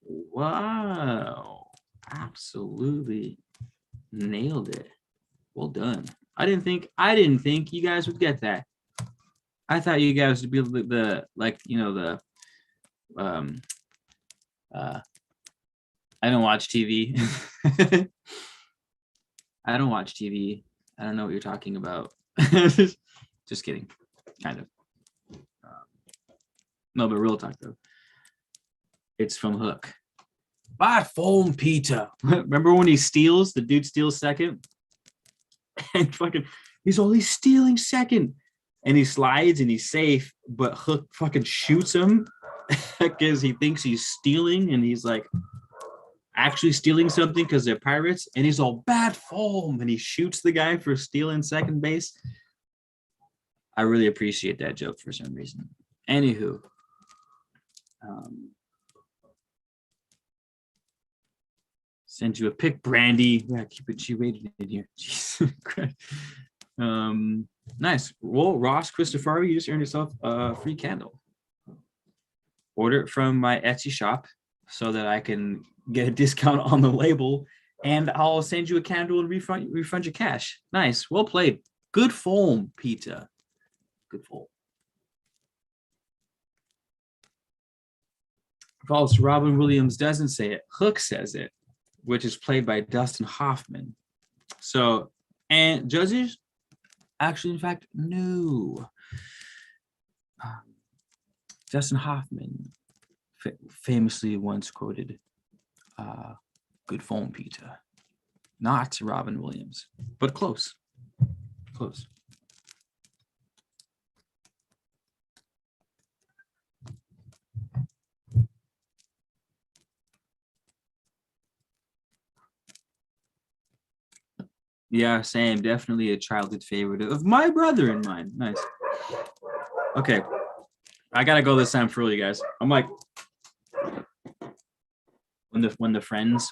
Wow. Absolutely nailed it. Well done. I didn't think you guys would get that. I thought you guys would be the I don't watch TV. I don't watch TV. I don't know what you're talking about. Just kidding. Kind of. No, but real talk though. It's from Hook. Bad foam, Peter. Remember when he steals? The dude steals second? And fucking, he's only stealing second. And he slides and he's safe, but Hook fucking shoots him because he thinks he's stealing, and he's like actually stealing something because they're pirates, and he's all bad foam, and he shoots the guy for stealing second base. I really appreciate that joke for some reason. Anywho, send you a pic, Brandy. Yeah, keep it G-rated in here. Jesus Christ. Nice. Well, Ross Christopher, you just earned yourself a free candle. Order it from my Etsy shop so that I can get a discount on the label, and I'll send you a candle and refund your cash. Nice. Well played. Good foam, Peter. Good foam. False. Robin Williams doesn't say it. Hook says it, which is played by Dustin Hoffman. So, and judges, actually, in fact, no. Dustin Hoffman famously once quoted, good foam, Peter. Not Robin Williams, but close. Close. Yeah, same. Definitely a childhood favorite of my brother and mine. Nice. Okay. I gotta go this time for real, you guys. I'm like, when the friends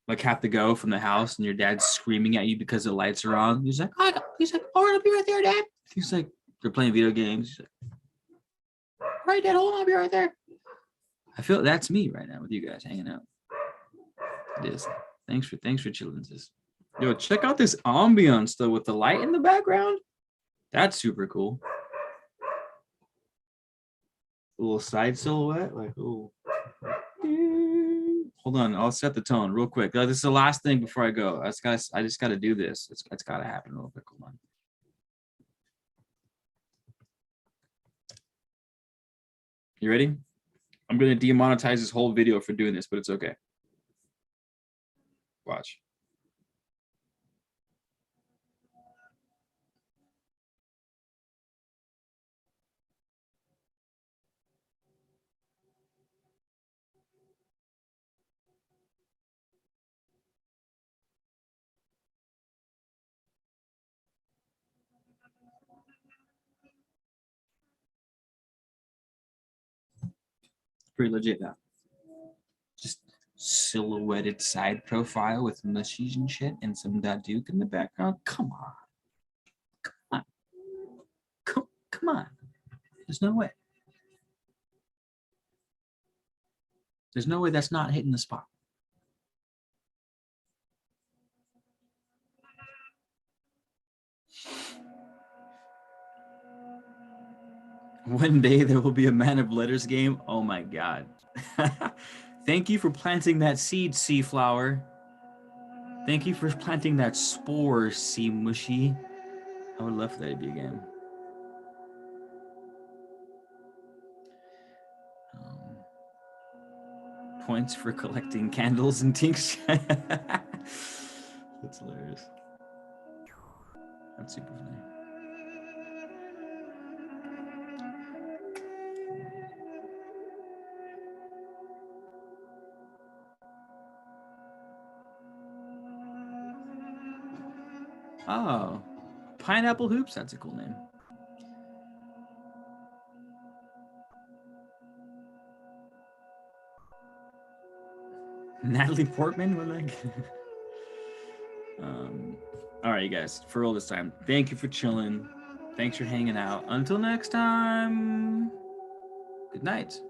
like have to go from the house and your dad's screaming at you because the lights are on. He's like, all right, I'll be right there, Dad. He's like, they're playing video games. He's like, all right, Dad, hold on, I'll be right there. I feel that's me right now with you guys hanging out. It is. Thanks for chilling, sis. Yo, check out this ambiance though with the light in the background. That's super cool. A little side silhouette, like, oh. Hold on, I'll set the tone real quick. This is the last thing before I go. I just gotta do this. It's gotta happen real quick. Hold on. You ready? I'm gonna demonetize this whole video for doing this, but it's okay. Watch. Pretty legit, huh? Just silhouetted side profile with mushies and shit and some Daduke in the background. Come on. Come on. Come on. There's no way. There's no way that's not hitting the spot. One day there will be a Man of Letters game. Oh my God. Thank you for planting that seed, Sea Flower. Thank you for planting that spore, Sea Mushy. I would love for that to be a game. Points for collecting candles and tincture. That's hilarious. That's super funny. Oh, Pineapple Hoops. That's a cool name. Natalie Portman. What like? All right, you guys. For all this time, thank you for chilling. Thanks for hanging out. Until next time. Good night.